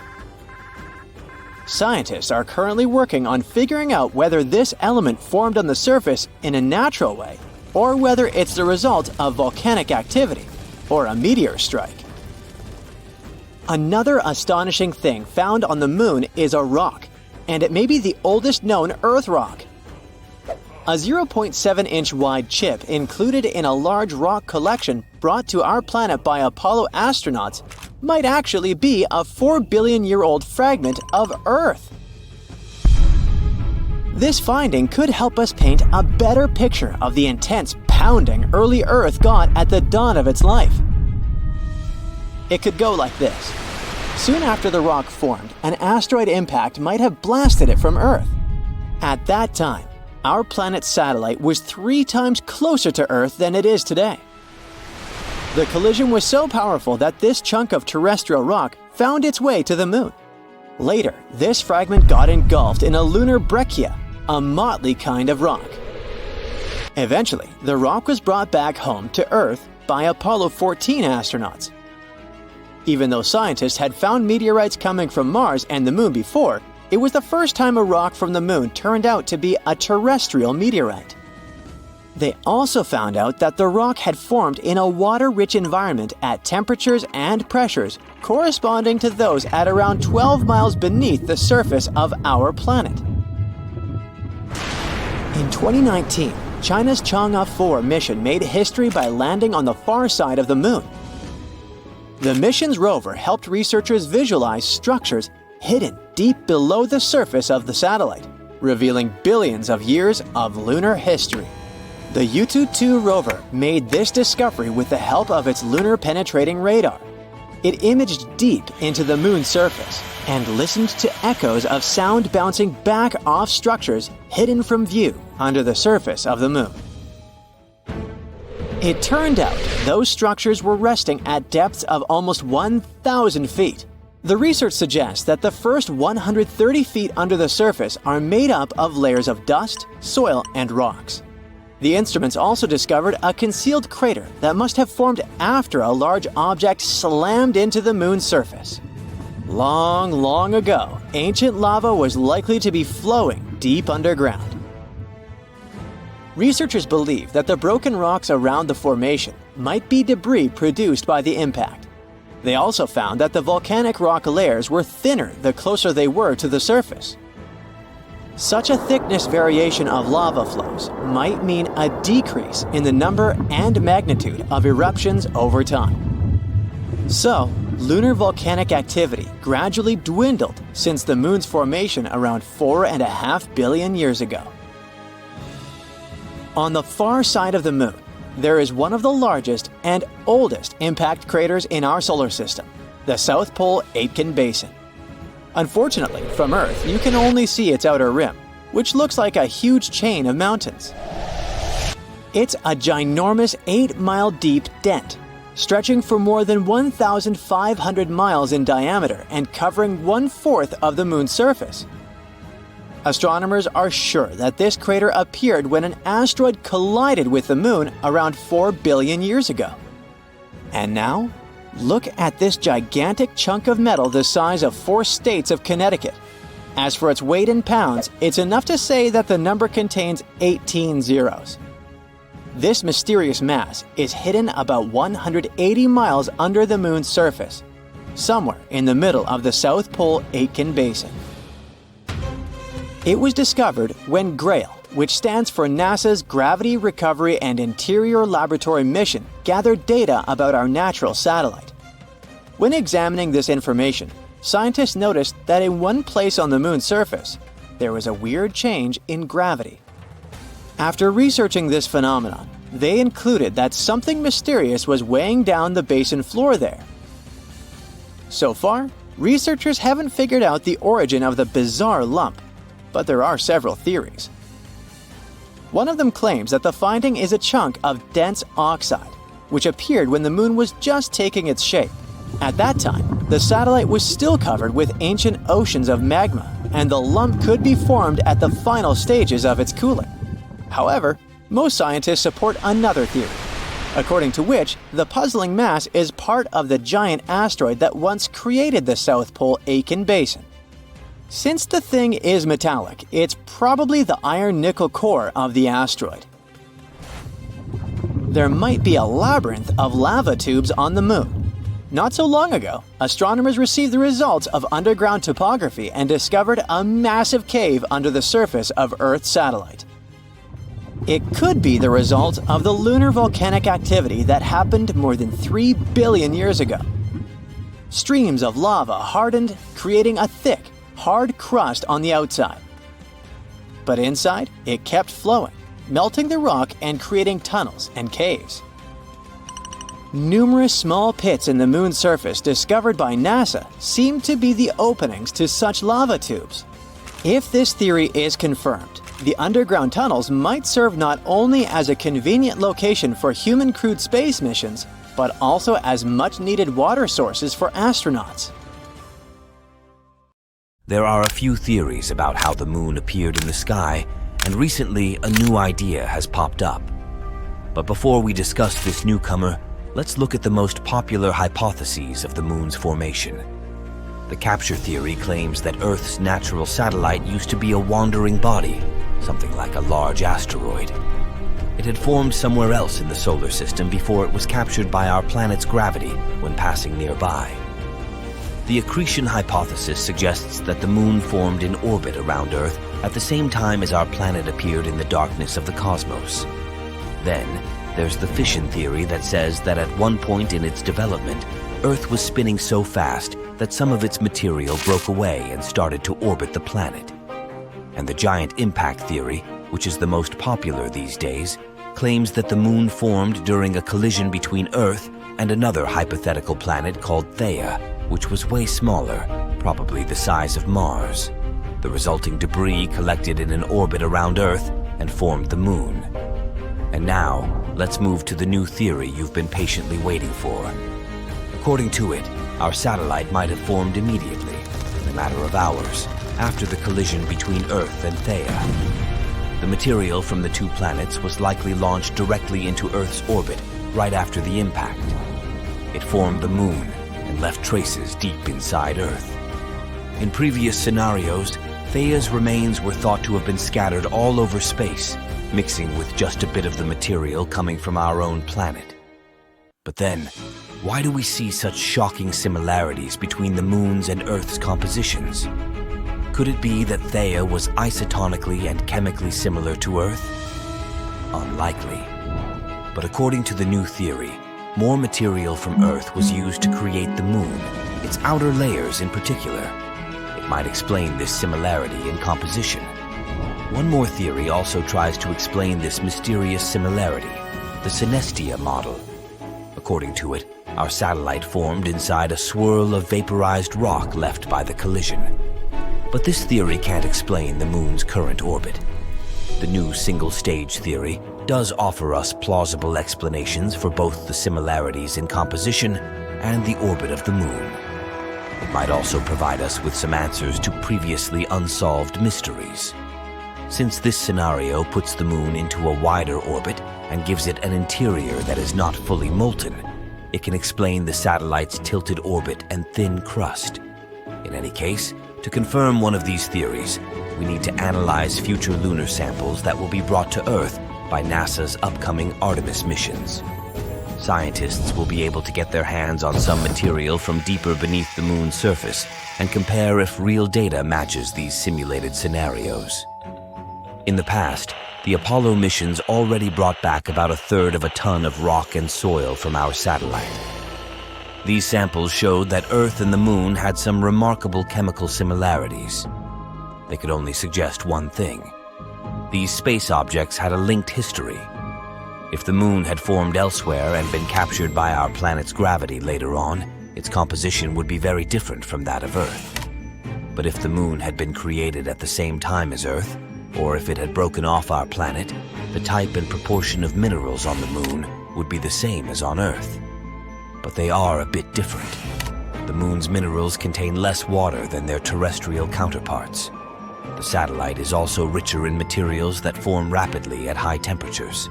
Scientists are currently working on figuring out whether this element formed on the surface in a natural way or whether it's the result of volcanic activity or a meteor strike. Another astonishing thing found on the moon is a rock, and it may be the oldest known Earth rock. A 0.7-inch wide chip included in a large rock collection brought to our planet by Apollo astronauts might actually be a 4-billion-year-old fragment of Earth. This finding could help us paint a better picture of the intense pounding early Earth got at the dawn of its life. It could go like this. Soon after the rock formed, an asteroid impact might have blasted it from Earth. At that time, our planet's satellite was 3 times closer to Earth than it is today. The collision was so powerful that this chunk of terrestrial rock found its way to the moon. Later, this fragment got engulfed in a lunar breccia, a motley kind of rock. Eventually, the rock was brought back home to Earth by Apollo 14 astronauts. Even though scientists had found meteorites coming from Mars and the moon before, it was the first time a rock from the moon turned out to be a terrestrial meteorite. They also found out that the rock had formed in a water-rich environment at temperatures and pressures corresponding to those at around 12 miles beneath the surface of our planet. In 2019, China's Chang'e 4 mission made history by landing on the far side of the moon. The mission's rover helped researchers visualize structures hidden deep below the surface of the satellite, revealing billions of years of lunar history. The Yutu-2 rover made this discovery with the help of its lunar penetrating radar. It imaged deep into the moon's surface and listened to echoes of sound bouncing back off structures hidden from view under the surface of the moon. It turned out those structures were resting at depths of almost 1,000 feet. The research suggests that the first 130 feet under the surface are made up of layers of dust, soil, and rocks. The instruments also discovered a concealed crater that must have formed after a large object slammed into the moon's surface. Long, long ago, ancient lava was likely to be flowing deep underground. Researchers believe that the broken rocks around the formation might be debris produced by the impact. They also found that the volcanic rock layers were thinner the closer they were to the surface. Such a thickness variation of lava flows might mean a decrease in the number and magnitude of eruptions over time. So, lunar volcanic activity gradually dwindled since the moon's formation around 4.5 billion years ago. On the far side of the moon, there is one of the largest and oldest impact craters in our solar system, the South Pole Aitken Basin. Unfortunately, from Earth, you can only see its outer rim, which looks like a huge chain of mountains. It's a ginormous 8-mile deep dent, stretching for more than 1,500 miles in diameter and covering 1/4 of the moon's surface. Astronomers are sure that this crater appeared when an asteroid collided with the moon around 4 billion years ago. And now, Look at this gigantic chunk of metal the size of 4 states of Connecticut. As for its weight in pounds, it's enough to say that the number contains 18 zeros. This mysterious mass is hidden about 180 miles under the moon's surface, somewhere in the middle of the South Pole Aitken Basin. It was discovered when GRAIL, which stands for NASA's Gravity Recovery and Interior Laboratory mission, gathered data about our natural satellite. When examining this information, scientists noticed that in one place on the moon's surface, there was a weird change in gravity. After researching this phenomenon, they concluded that something mysterious was weighing down the basin floor there. So far, researchers haven't figured out the origin of the bizarre lump, but there are several theories. One of them claims that the finding is a chunk of dense oxide, which appeared when the moon was just taking its shape. At that time, the satellite was still covered with ancient oceans of magma, and the lump could be formed at the final stages of its cooling. However, most scientists support another theory, according to which the puzzling mass is part of the giant asteroid that once created the South Pole Aitken Basin. Since the thing is metallic, it's probably the iron-nickel core of the asteroid. There might be a labyrinth of lava tubes on the moon. Not so long ago, astronomers received the results of underground topography and discovered a massive cave under the surface of Earth's satellite. It could be the result of the lunar volcanic activity that happened more than 3 billion years ago. Streams of lava hardened, creating a thick, hard crust on the outside. But inside, it kept flowing, melting the rock and creating tunnels and caves. Numerous small pits in the moon's surface discovered by NASA seem to be the openings to such lava tubes. If this theory is confirmed, the underground tunnels might serve not only as a convenient location for human-crewed space missions, but also as much-needed water sources for astronauts. There are a few theories about how the moon appeared in the sky, and recently a new idea has popped up. But before we discuss this newcomer, let's look at the most popular hypotheses of the moon's formation. The capture theory claims that Earth's natural satellite used to be a wandering body, something like a large asteroid. It had formed somewhere else in the solar system before it was captured by our planet's gravity when passing nearby. The accretion hypothesis suggests that the moon formed in orbit around Earth at the same time as our planet appeared in the darkness of the cosmos. Then, there's the fission theory that says that at one point in its development, Earth was spinning so fast that some of its material broke away and started to orbit the planet. And the giant impact theory, which is the most popular these days, claims that the moon formed during a collision between Earth and another hypothetical planet called Theia, which was way smaller, probably the size of Mars. The resulting debris collected in an orbit around Earth and formed the moon. And now, let's move to the new theory you've been patiently waiting for. According to it, our satellite might have formed immediately, in a matter of hours, after the collision between Earth and Theia. The material from the two planets was likely launched directly into Earth's orbit right after the impact. It formed the moon and left traces deep inside Earth. In previous scenarios, Theia's remains were thought to have been scattered all over space, mixing with just a bit of the material coming from our own planet. But then, why do we see such shocking similarities between the moon's and Earth's compositions? Could it be that Theia was isotonically and chemically similar to Earth? Unlikely. But according to the new theory, more material from Earth was used to create the moon, its outer layers in particular. It might explain this similarity in composition. One more theory also tries to explain this mysterious similarity, the synestia model. According to it, our satellite formed inside a swirl of vaporized rock left by the collision. But this theory can't explain the moon's current orbit. The new single-stage theory does offer us plausible explanations for both the similarities in composition and the orbit of the moon. It might also provide us with some answers to previously unsolved mysteries. Since this scenario puts the moon into a wider orbit and gives it an interior that is not fully molten, it can explain the satellite's tilted orbit and thin crust. In any case, to confirm one of these theories, we need to analyze future lunar samples that will be brought to Earth by NASA's upcoming Artemis missions. Scientists will be able to get their hands on some material from deeper beneath the moon's surface and compare if real data matches these simulated scenarios. In the past, the Apollo missions already brought back about 1/3 of a ton of rock and soil from our satellite. These samples showed that Earth and the Moon had some remarkable chemical similarities. They could only suggest one thing. These space objects had a linked history. If the Moon had formed elsewhere and been captured by our planet's gravity later on, its composition would be very different from that of Earth. But if the Moon had been created at the same time as Earth, or if it had broken off our planet, the type and proportion of minerals on the Moon would be the same as on Earth. But they are a bit different. The Moon's minerals contain less water than their terrestrial counterparts. The satellite is also richer in materials that form rapidly at high temperatures.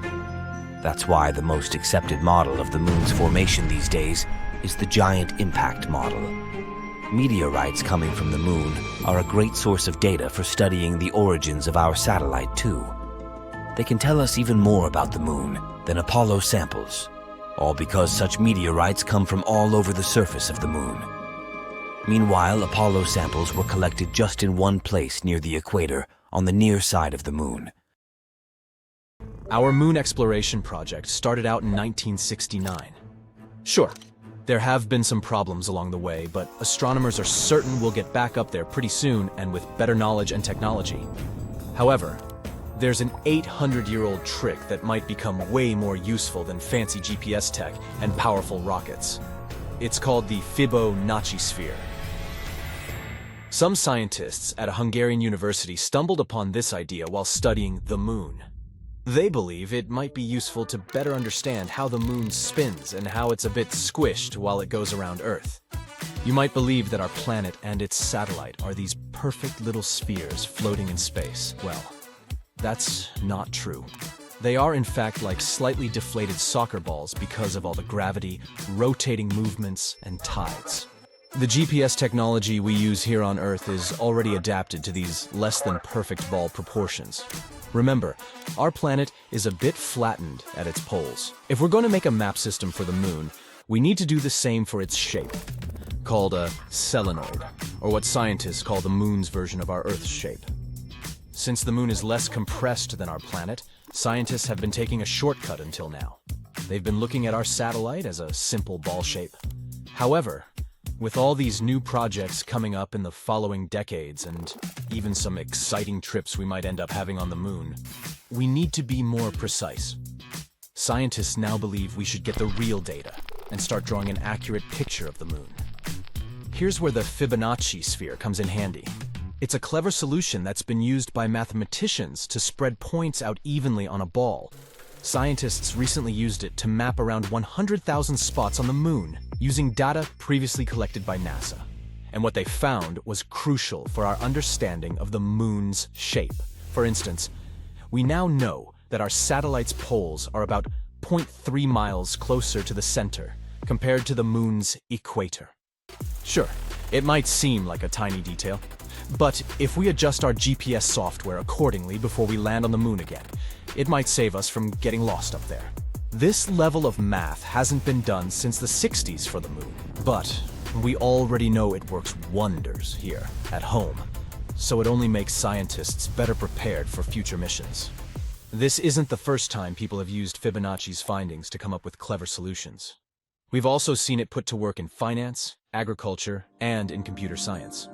That's why the most accepted model of the Moon's formation these days is the giant impact model. Meteorites coming from the Moon are a great source of data for studying the origins of our satellite too. They can tell us even more about the Moon than Apollo samples, all because such meteorites come from all over the surface of the Moon. Meanwhile, Apollo samples were collected just in one place near the equator, on the near side of the Moon. Our moon exploration project started out in 1969. Sure, there have been some problems along the way, but astronomers are certain we'll get back up there pretty soon and with better knowledge and technology. However, there's an 800-year-old trick that might become way more useful than fancy GPS tech and powerful rockets. It's called the Fibonacci sphere. Some scientists at a Hungarian university stumbled upon this idea while studying the Moon. They believe it might be useful to better understand how the Moon spins and how it's a bit squished while it goes around Earth. You might believe that our planet and its satellite are these perfect little spheres floating in space. Well, that's not true. They are in fact like slightly deflated soccer balls because of all the gravity, rotating movements, and tides. The GPS technology we use here on Earth is already adapted to these less than perfect ball proportions. Remember, our planet is a bit flattened at its poles. If we're going to make a map system for the Moon, we need to do the same for its shape, called a solenoid, or what scientists call the Moon's version of our Earth's shape. Since the Moon is less compressed than our planet, scientists have been taking a shortcut until now. They've been looking at our satellite as a simple ball shape. However, with all these new projects coming up in the following decades and even some exciting trips we might end up having on the Moon, we need to be more precise. Scientists now believe we should get the real data and start drawing an accurate picture of the Moon. Here's where the Fibonacci sphere comes in handy. It's a clever solution that's been used by mathematicians to spread points out evenly on a ball. Scientists recently used it to map around 100,000 spots on the Moon using data previously collected by NASA. And what they found was crucial for our understanding of the Moon's shape. For instance, we now know that our satellite's poles are about 0.3 miles closer to the center compared to the Moon's equator. Sure, it might seem like a tiny detail, but if we adjust our GPS software accordingly before we land on the Moon again, it might save us from getting lost up there. This level of math hasn't been done since the 60s for the Moon, but we already know it works wonders here at home, so it only makes scientists better prepared for future missions. This isn't the first time people have used Fibonacci's findings to come up with clever solutions. We've also seen it put to work in finance, agriculture, and in computer science.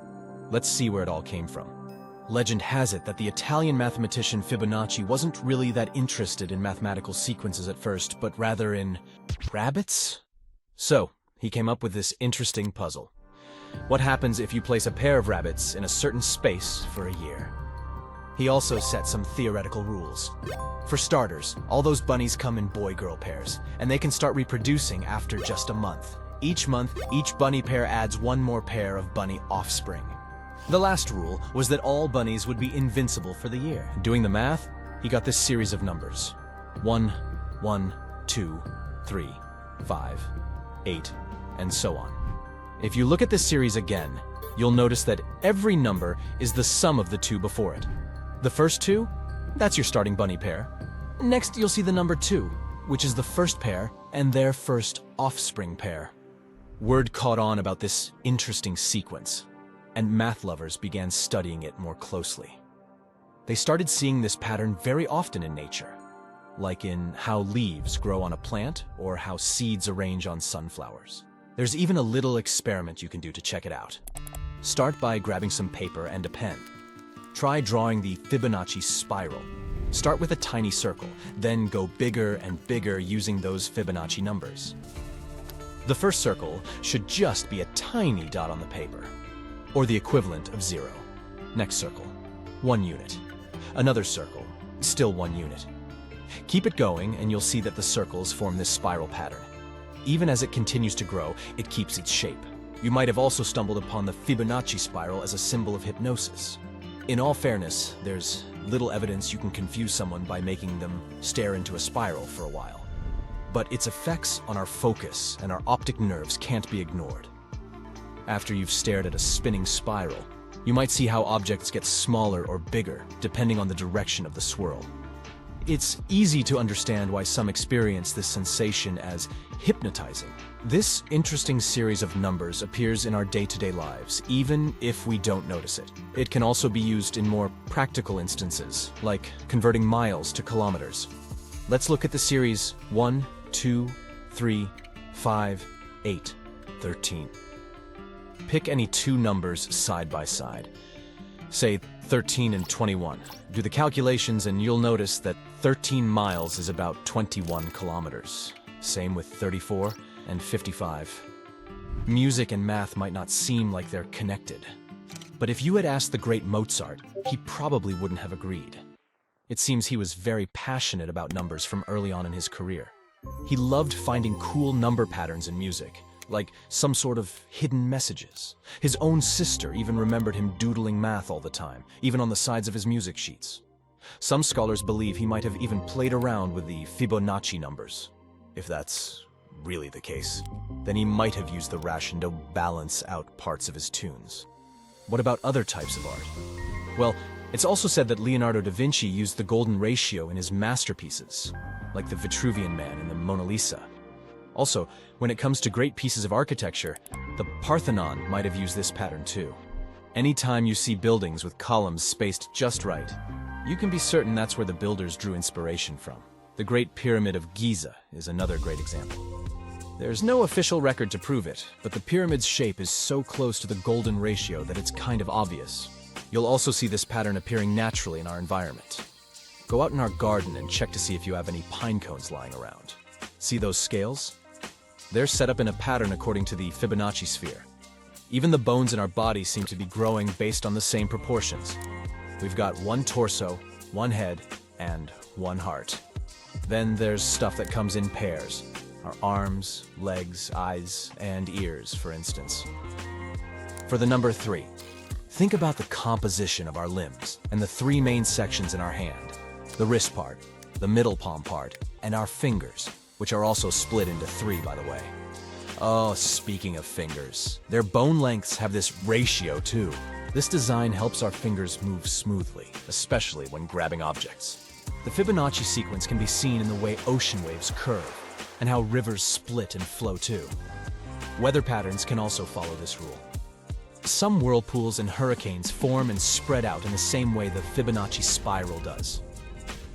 Let's see where it all came from. Legend has it that the Italian mathematician Fibonacci wasn't really that interested in mathematical sequences at first, but rather in rabbits? So, he came up with this interesting puzzle. What happens if you place a pair of rabbits in a certain space for a year? He also set some theoretical rules. For starters, all those bunnies come in boy-girl pairs, and they can start reproducing after just a month. Each month, each bunny pair adds one more pair of bunny offspring. The last rule was that all bunnies would be invincible for the year. Doing the math, he got this series of numbers. 1, 1, 2, 3, 5. 8, and so on. If you look at this series again, you'll notice that every number is the sum of the two before it. The first two, that's your starting bunny pair. Next, you'll see the number 2, which is the first pair and their first offspring pair. Word caught on about this interesting sequence, and math lovers began studying it more closely. They started seeing this pattern very often in nature, like in how leaves grow on a plant or how seeds arrange on sunflowers. There's even a little experiment you can do to check it out. Start by grabbing some paper and a pen. Try drawing the Fibonacci spiral. Start with a tiny circle, then go bigger and bigger using those Fibonacci numbers. The first circle should just be a tiny dot on the paper, or the equivalent of 0. Next circle, 1 unit. Another circle, still 1 unit. Keep it going and you'll see that the circles form this spiral pattern. Even as it continues to grow, it keeps its shape. You might have also stumbled upon the Fibonacci spiral as a symbol of hypnosis. In all fairness, there's little evidence you can confuse someone by making them stare into a spiral for a while. But its effects on our focus and our optic nerves can't be ignored. After you've stared at a spinning spiral, you might see how objects get smaller or bigger depending on the direction of the swirl. It's easy to understand why some experience this sensation as hypnotizing. This interesting series of numbers appears in our day-to-day lives, even if we don't notice it. It can also be used in more practical instances, like converting miles to kilometers. Let's look at the series 1, 2, 3, 5, 8, 13. Pick any two numbers side by side. Say 13 and 21. Do the calculations and you'll notice that 13 miles is about 21 kilometers. Same with 34 and 55. Music and math might not seem like they're connected. But if you had asked the great Mozart, he probably wouldn't have agreed. It seems he was very passionate about numbers from early on in his career. He loved finding cool number patterns in music, like some sort of hidden messages. His own sister even remembered him doodling math all the time, even on the sides of his music sheets. Some scholars believe he might have even played around with the Fibonacci numbers. If that's really the case, then he might have used the ration to balance out parts of his tunes. What about other types of art? Well, it's also said that Leonardo da Vinci used the golden ratio in his masterpieces, like the Vitruvian Man and the Mona Lisa. Also, when it comes to great pieces of architecture, the Parthenon might have used this pattern too. Anytime you see buildings with columns spaced just right, you can be certain that's where the builders drew inspiration from. The Great Pyramid of Giza is another great example. There's no official record to prove it, but the pyramid's shape is so close to the golden ratio that it's kind of obvious. You'll also see this pattern appearing naturally in our environment. Go out in our garden and check to see if you have any pine cones lying around. See those scales? They're set up in a pattern according to the Fibonacci sphere. Even the bones in our body seem to be growing based on the same proportions. We've got one torso, one head, and one heart. Then there's stuff that comes in pairs. Our arms, legs, eyes, and ears, for instance. For the number 3, think about the composition of our limbs and the 3 main sections in our hand. The wrist part, the middle palm part, and our fingers, which are also split into 3, by the way. Oh, speaking of fingers, their bone lengths have this ratio too. This design helps our fingers move smoothly, especially when grabbing objects. The Fibonacci sequence can be seen in the way ocean waves curve, and how rivers split and flow too. Weather patterns can also follow this rule. Some whirlpools and hurricanes form and spread out in the same way the Fibonacci spiral does.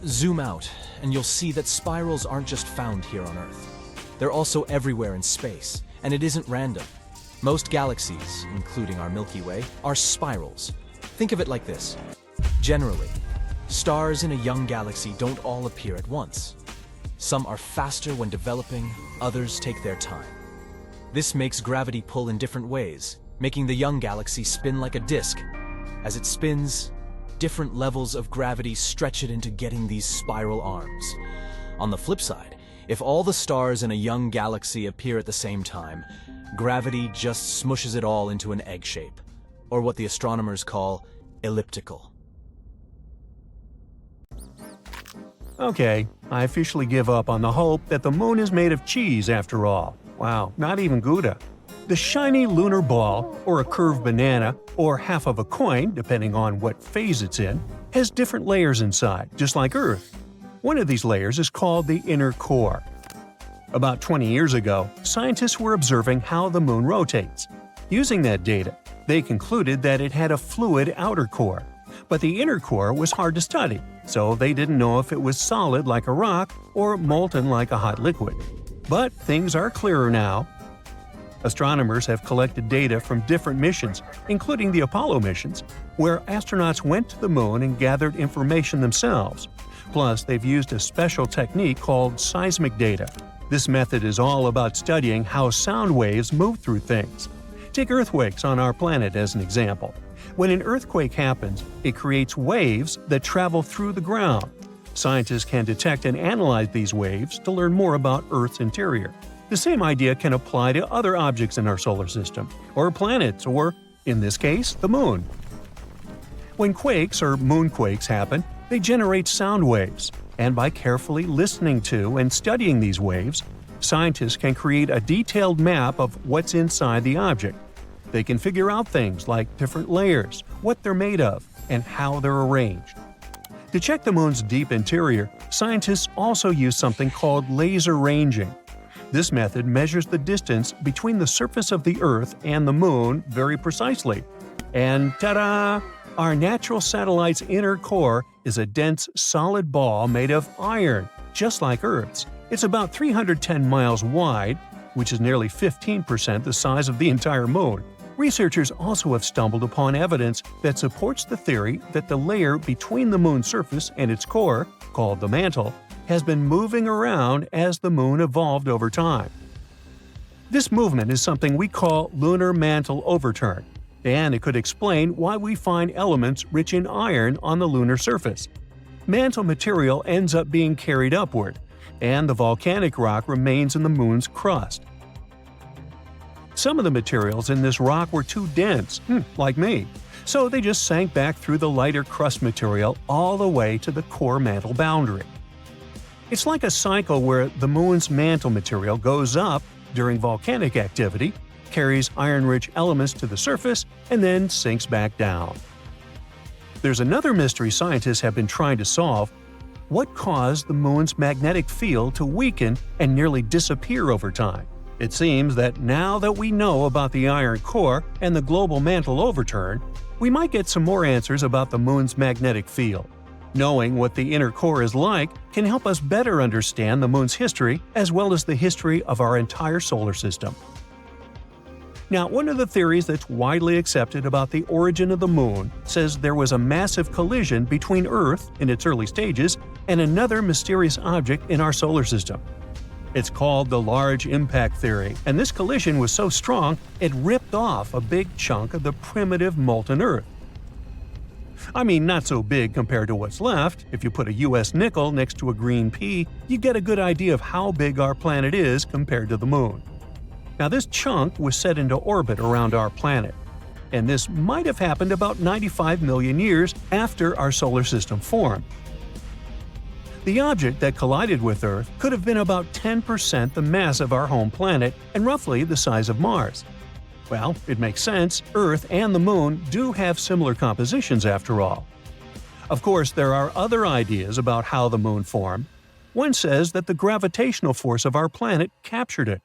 Zoom out, and you'll see that spirals aren't just found here on Earth. They're also everywhere in space, and it isn't random. Most galaxies, including our Milky Way, are spirals. Think of it like this. Generally, stars in a young galaxy don't all appear at once. Some are faster when developing, others take their time. This makes gravity pull in different ways, making the young galaxy spin like a disk. As it spins, different levels of gravity stretch it into getting these spiral arms. On the flip side, if all the stars in a young galaxy appear at the same time, gravity just smushes it all into an egg shape, or what the astronomers call elliptical. Okay, I officially give up on the hope that the moon is made of cheese after all. Wow, not even Gouda. The shiny lunar ball, or a curved banana, or half of a coin, depending on what phase it's in, has different layers inside, just like Earth. One of these layers is called the inner core. About 20 years ago, scientists were observing how the moon rotates. Using that data, they concluded that it had a fluid outer core. But the inner core was hard to study, so they didn't know if it was solid like a rock or molten like a hot liquid. But things are clearer now. Astronomers have collected data from different missions, including the Apollo missions, where astronauts went to the moon and gathered information themselves. Plus, they've used a special technique called seismic data. This method is all about studying how sound waves move through things. Take earthquakes on our planet as an example. When an earthquake happens, it creates waves that travel through the ground. Scientists can detect and analyze these waves to learn more about Earth's interior. The same idea can apply to other objects in our solar system, or planets, or, in this case, the moon. When quakes or moonquakes happen, they generate sound waves, and by carefully listening to and studying these waves, scientists can create a detailed map of what's inside the object. They can figure out things like different layers, what they're made of, and how they're arranged. To check the moon's deep interior, scientists also use something called laser ranging. This method measures the distance between the surface of the Earth and the moon very precisely. And ta-da! Our natural satellite's inner core is a dense, solid ball made of iron, just like Earth's. It's about 310 miles wide, which is nearly 15% the size of the entire moon. Researchers also have stumbled upon evidence that supports the theory that the layer between the moon's surface and its core, called the mantle, has been moving around as the moon evolved over time. This movement is something we call lunar mantle overturn, and it could explain why we find elements rich in iron on the lunar surface. Mantle material ends up being carried upward, and the volcanic rock remains in the moon's crust. Some of the materials in this rock were too dense, like me, so they just sank back through the lighter crust material all the way to the core mantle boundary. It's like a cycle where the moon's mantle material goes up during volcanic activity, carries iron-rich elements to the surface, and then sinks back down. There's another mystery scientists have been trying to solve. What caused the moon's magnetic field to weaken and nearly disappear over time? It seems that now that we know about the iron core and the global mantle overturn, we might get some more answers about the moon's magnetic field. Knowing what the inner core is like can help us better understand the moon's history as well as the history of our entire solar system. Now, one of the theories that's widely accepted about the origin of the moon says there was a massive collision between Earth, in its early stages, and another mysterious object in our solar system. It's called the Large Impact Theory, and this collision was so strong it ripped off a big chunk of the primitive molten Earth. I mean, not so big compared to what's left. If you put a US nickel next to a green pea, you get a good idea of how big our planet is compared to the moon. Now, this chunk was set into orbit around our planet, and this might have happened about 95 million years after our solar system formed. The object that collided with Earth could have been about 10% the mass of our home planet and roughly the size of Mars. Well, it makes sense. Earth and the Moon do have similar compositions after all. Of course, there are other ideas about how the Moon formed. One says that the gravitational force of our planet captured it.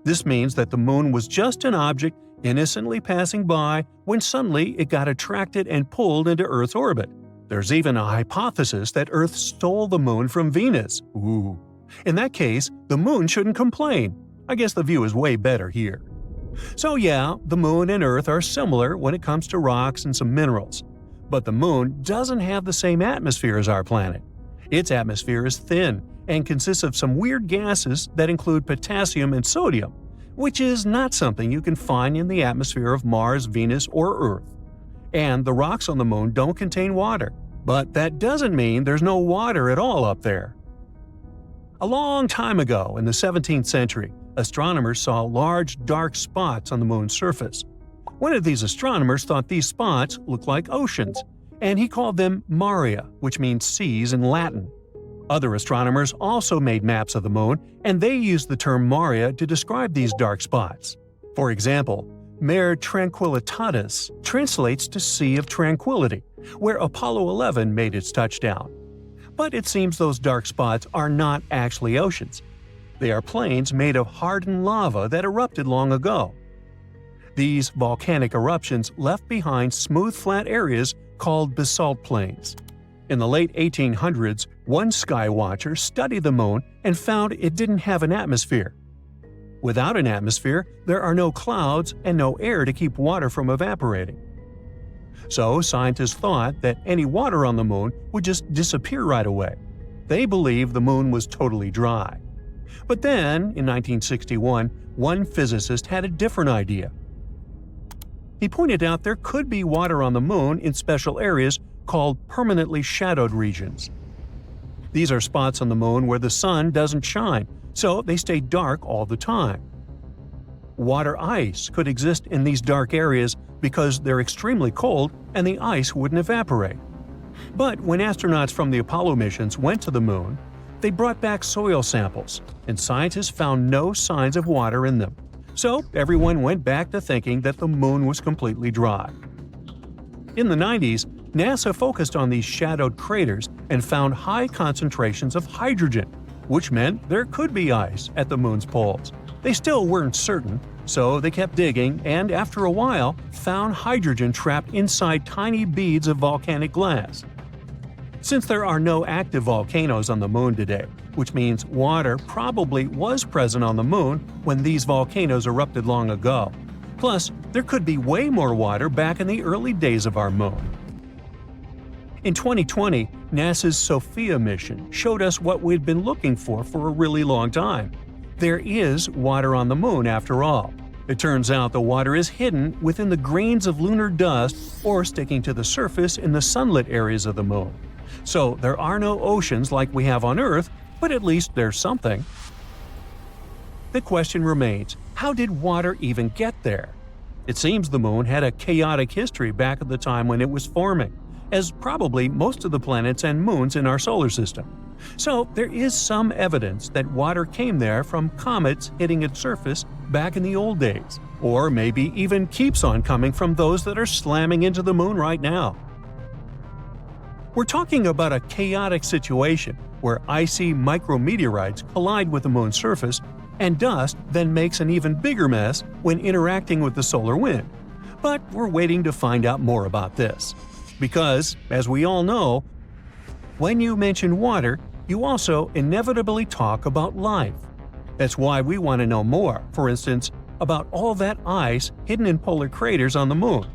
This means that the Moon was just an object innocently passing by when suddenly it got attracted and pulled into Earth's orbit. There's even a hypothesis that Earth stole the Moon from Venus. Ooh. In that case, the Moon shouldn't complain. I guess the view is way better here. So yeah, the Moon and Earth are similar when it comes to rocks and some minerals. But the Moon doesn't have the same atmosphere as our planet. Its atmosphere is thin and consists of some weird gases that include potassium and sodium, which is not something you can find in the atmosphere of Mars, Venus, or Earth. And the rocks on the Moon don't contain water, but that doesn't mean there's no water at all up there. A long time ago, in the 17th century, astronomers saw large dark spots on the Moon's surface. One of these astronomers thought these spots looked like oceans, and he called them maria, which means seas in Latin. Other astronomers also made maps of the moon, and they used the term Maria to describe these dark spots. For example, Mare Tranquillitatis translates to Sea of Tranquility, where Apollo 11 made its touchdown. But it seems those dark spots are not actually oceans. They are plains made of hardened lava that erupted long ago. These volcanic eruptions left behind smooth flat areas called basalt plains. In the late 1800s, one sky watcher studied the moon and found it didn't have an atmosphere. Without an atmosphere, there are no clouds and no air to keep water from evaporating. So scientists thought that any water on the moon would just disappear right away. They believed the moon was totally dry. But then, in 1961, one physicist had a different idea. He pointed out there could be water on the moon in special areas called permanently shadowed regions. These are spots on the moon where the sun doesn't shine, so they stay dark all the time. Water ice could exist in these dark areas because they're extremely cold and the ice wouldn't evaporate. But when astronauts from the Apollo missions went to the moon, they brought back soil samples, and scientists found no signs of water in them. So everyone went back to thinking that the moon was completely dry. In the 90s, NASA focused on these shadowed craters and found high concentrations of hydrogen, which meant there could be ice at the moon's poles. They still weren't certain, so they kept digging and, after a while, found hydrogen trapped inside tiny beads of volcanic glass. Since there are no active volcanoes on the moon today, which means water probably was present on the moon when these volcanoes erupted long ago. Plus, there could be way more water back in the early days of our moon. In 2020, NASA's SOFIA mission showed us what we'd been looking for a really long time. There is water on the moon after all. It turns out the water is hidden within the grains of lunar dust or sticking to the surface in the sunlit areas of the moon. So there are no oceans like we have on Earth, but at least there's something. The question remains, how did water even get there? It seems the moon had a chaotic history back at the time when it was forming, as probably most of the planets and moons in our solar system. So there is some evidence that water came there from comets hitting its surface back in the old days, or maybe even keeps on coming from those that are slamming into the moon right now. We're talking about a chaotic situation where icy micrometeorites collide with the moon's surface, and dust then makes an even bigger mess when interacting with the solar wind. But we're waiting to find out more about this. Because, as we all know, when you mention water, you also inevitably talk about life. That's why we want to know more, for instance, about all that ice hidden in polar craters on the moon.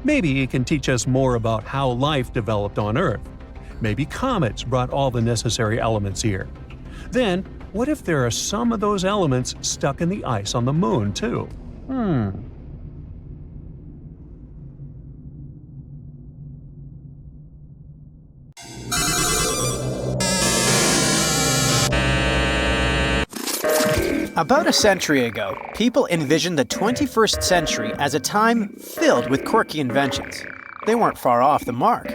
Maybe it can teach us more about how life developed on Earth. Maybe comets brought all the necessary elements here. Then, what if there are some of those elements stuck in the ice on the moon, too? About a century ago, people envisioned the 21st century as a time filled with quirky inventions. They weren't far off the mark.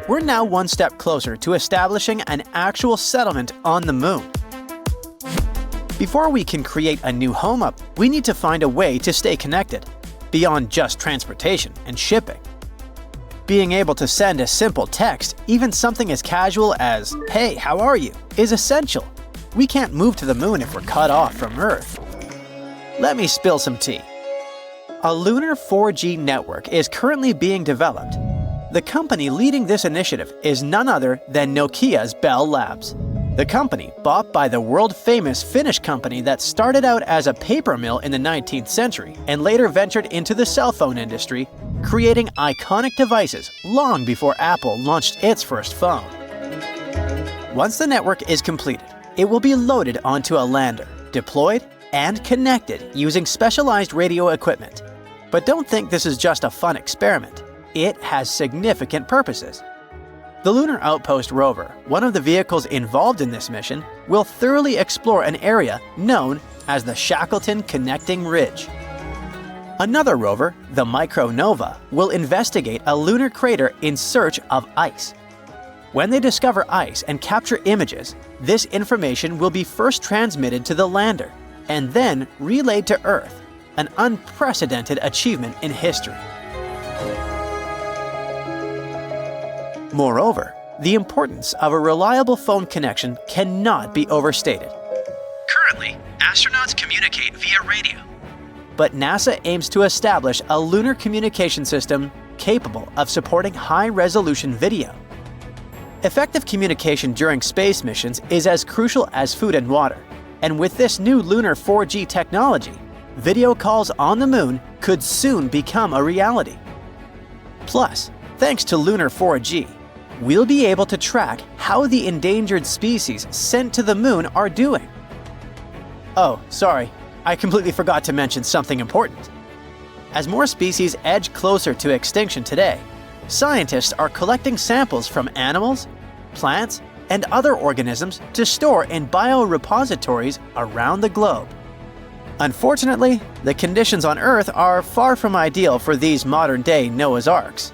We're now one step closer to establishing an actual settlement on the moon. Before we can create a new home up, we need to find a way to stay connected, beyond just transportation and shipping. Being able to send a simple text, even something as casual as, "Hey, how are you?" is essential. We can't move to the moon if we're cut off from Earth. Let me spill some tea. A lunar 4G network is currently being developed. The company leading this initiative is none other than Nokia's Bell Labs. The company, bought by the world-famous Finnish company that started out as a paper mill in the 19th century and later ventured into the cell phone industry, creating iconic devices long before Apple launched its first phone. Once the network is completed, it will be loaded onto a lander, deployed, and connected using specialized radio equipment. But don't think this is just a fun experiment. It has significant purposes. The Lunar Outpost rover, one of the vehicles involved in this mission, will thoroughly explore an area known as the Shackleton Connecting Ridge. Another rover, the Micronova, will investigate a lunar crater in search of ice. When they discover ice and capture images, This information will be first transmitted to the lander and then relayed to Earth, an unprecedented achievement in history. Moreover, the importance of a reliable phone connection cannot be overstated. Currently, astronauts communicate via radio. But NASA aims to establish a lunar communication system capable of supporting high-resolution video. Effective communication during space missions is as crucial as food and water, and with this new lunar 4G technology, video calls on the moon could soon become a reality. Plus, thanks to lunar 4G, we'll be able to track how the endangered species sent to the moon are doing. Oh, sorry, I completely forgot to mention something important. As more species edge closer to extinction today, scientists are collecting samples from animals, plants, and other organisms to store in biorepositories around the globe. Unfortunately, the conditions on Earth are far from ideal for these modern-day Noah's Arks.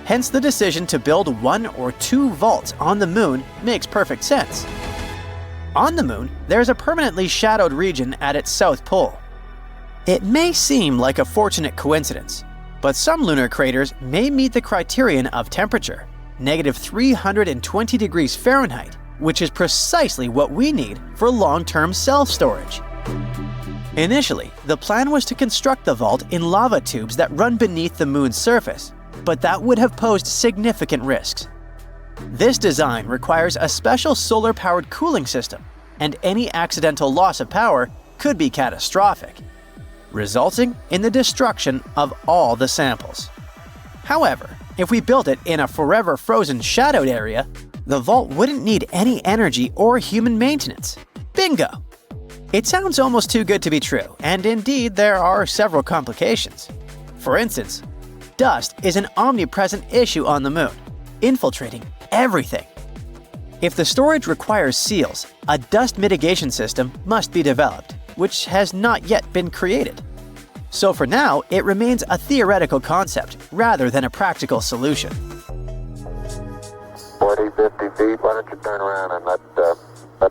Hence, the decision to build 1 or 2 vaults on the moon makes perfect sense. On the moon, there's a permanently shadowed region at its south pole. It may seem like a fortunate coincidence, but some lunar craters may meet the criterion of temperature, -320 degrees Fahrenheit, which is precisely what we need for long-term self-storage. Initially, the plan was to construct the vault in lava tubes that run beneath the moon's surface, but that would have posed significant risks. This design requires a special solar-powered cooling system, and any accidental loss of power could be catastrophic, resulting in the destruction of all the samples. However, if we built it in a forever frozen shadowed area, the vault wouldn't need any energy or human maintenance. Bingo! It sounds almost too good to be true, and indeed there are several complications. For instance, dust is an omnipresent issue on the moon, infiltrating everything. If the storage requires seals, a dust mitigation system must be developed, which has not yet been created. So for now, it remains a theoretical concept rather than a practical solution. 40, 50 feet, why don't you turn around and let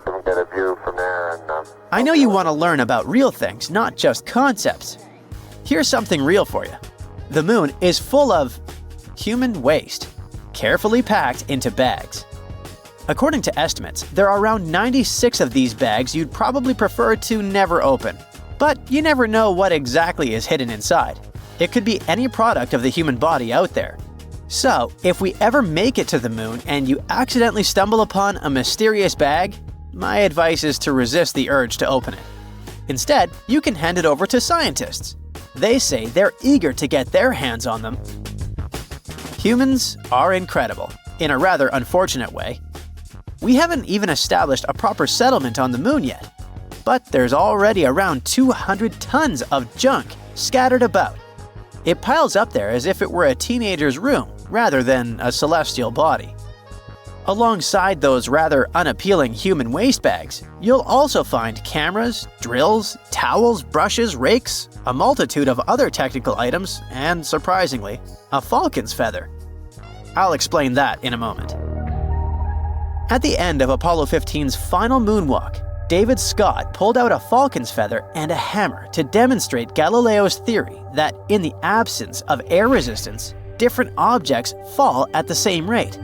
them get a view from there and... I know you want to learn about real things, not just concepts. Here's something real for you. The moon is full of human waste, carefully packed into bags. According to estimates, there are around 96 of these bags you'd probably prefer to never open. But you never know what exactly is hidden inside. It could be any product of the human body out there. So, if we ever make it to the moon and you accidentally stumble upon a mysterious bag, my advice is to resist the urge to open it. Instead, you can hand it over to scientists. They say they're eager to get their hands on them. Humans are incredible, in a rather unfortunate way. We haven't even established a proper settlement on the moon yet, but there's already around 200 tons of junk scattered about. It piles up there as if it were a teenager's room rather than a celestial body. Alongside those rather unappealing human waste bags, you'll also find cameras, drills, towels, brushes, rakes, a multitude of other technical items, and, surprisingly, a falcon's feather. I'll explain that in a moment. At the end of Apollo 15's final moonwalk, David Scott pulled out a falcon's feather and a hammer to demonstrate Galileo's theory that in the absence of air resistance, different objects fall at the same rate.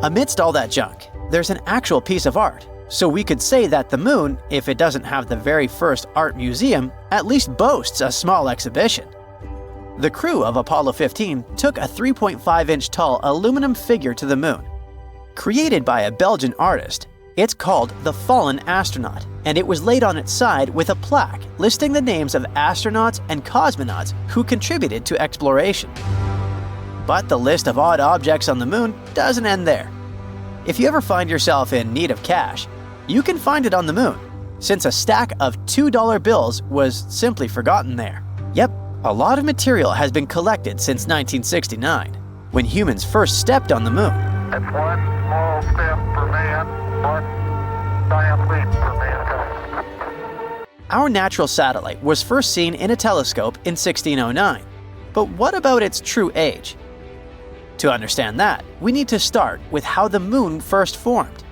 Amidst all that junk, there's an actual piece of art, so we could say that the moon, if it doesn't have the very first art museum, at least boasts a small exhibition. The crew of Apollo 15 took a 3.5-inch tall aluminum figure to the moon. Created by a Belgian artist, it's called the Fallen Astronaut, and it was laid on its side with a plaque listing the names of astronauts and cosmonauts who contributed to exploration. But the list of odd objects on the moon doesn't end there. If you ever find yourself in need of cash, you can find it on the moon, since a stack of $2 bills was simply forgotten there. Yep, a lot of material has been collected since 1969, when humans first stepped on the moon. It's one small step for man, one giant leap for mankind. Our natural satellite was first seen in a telescope in 1609. But what about its true age? To understand that, we need to start with how the moon first formed.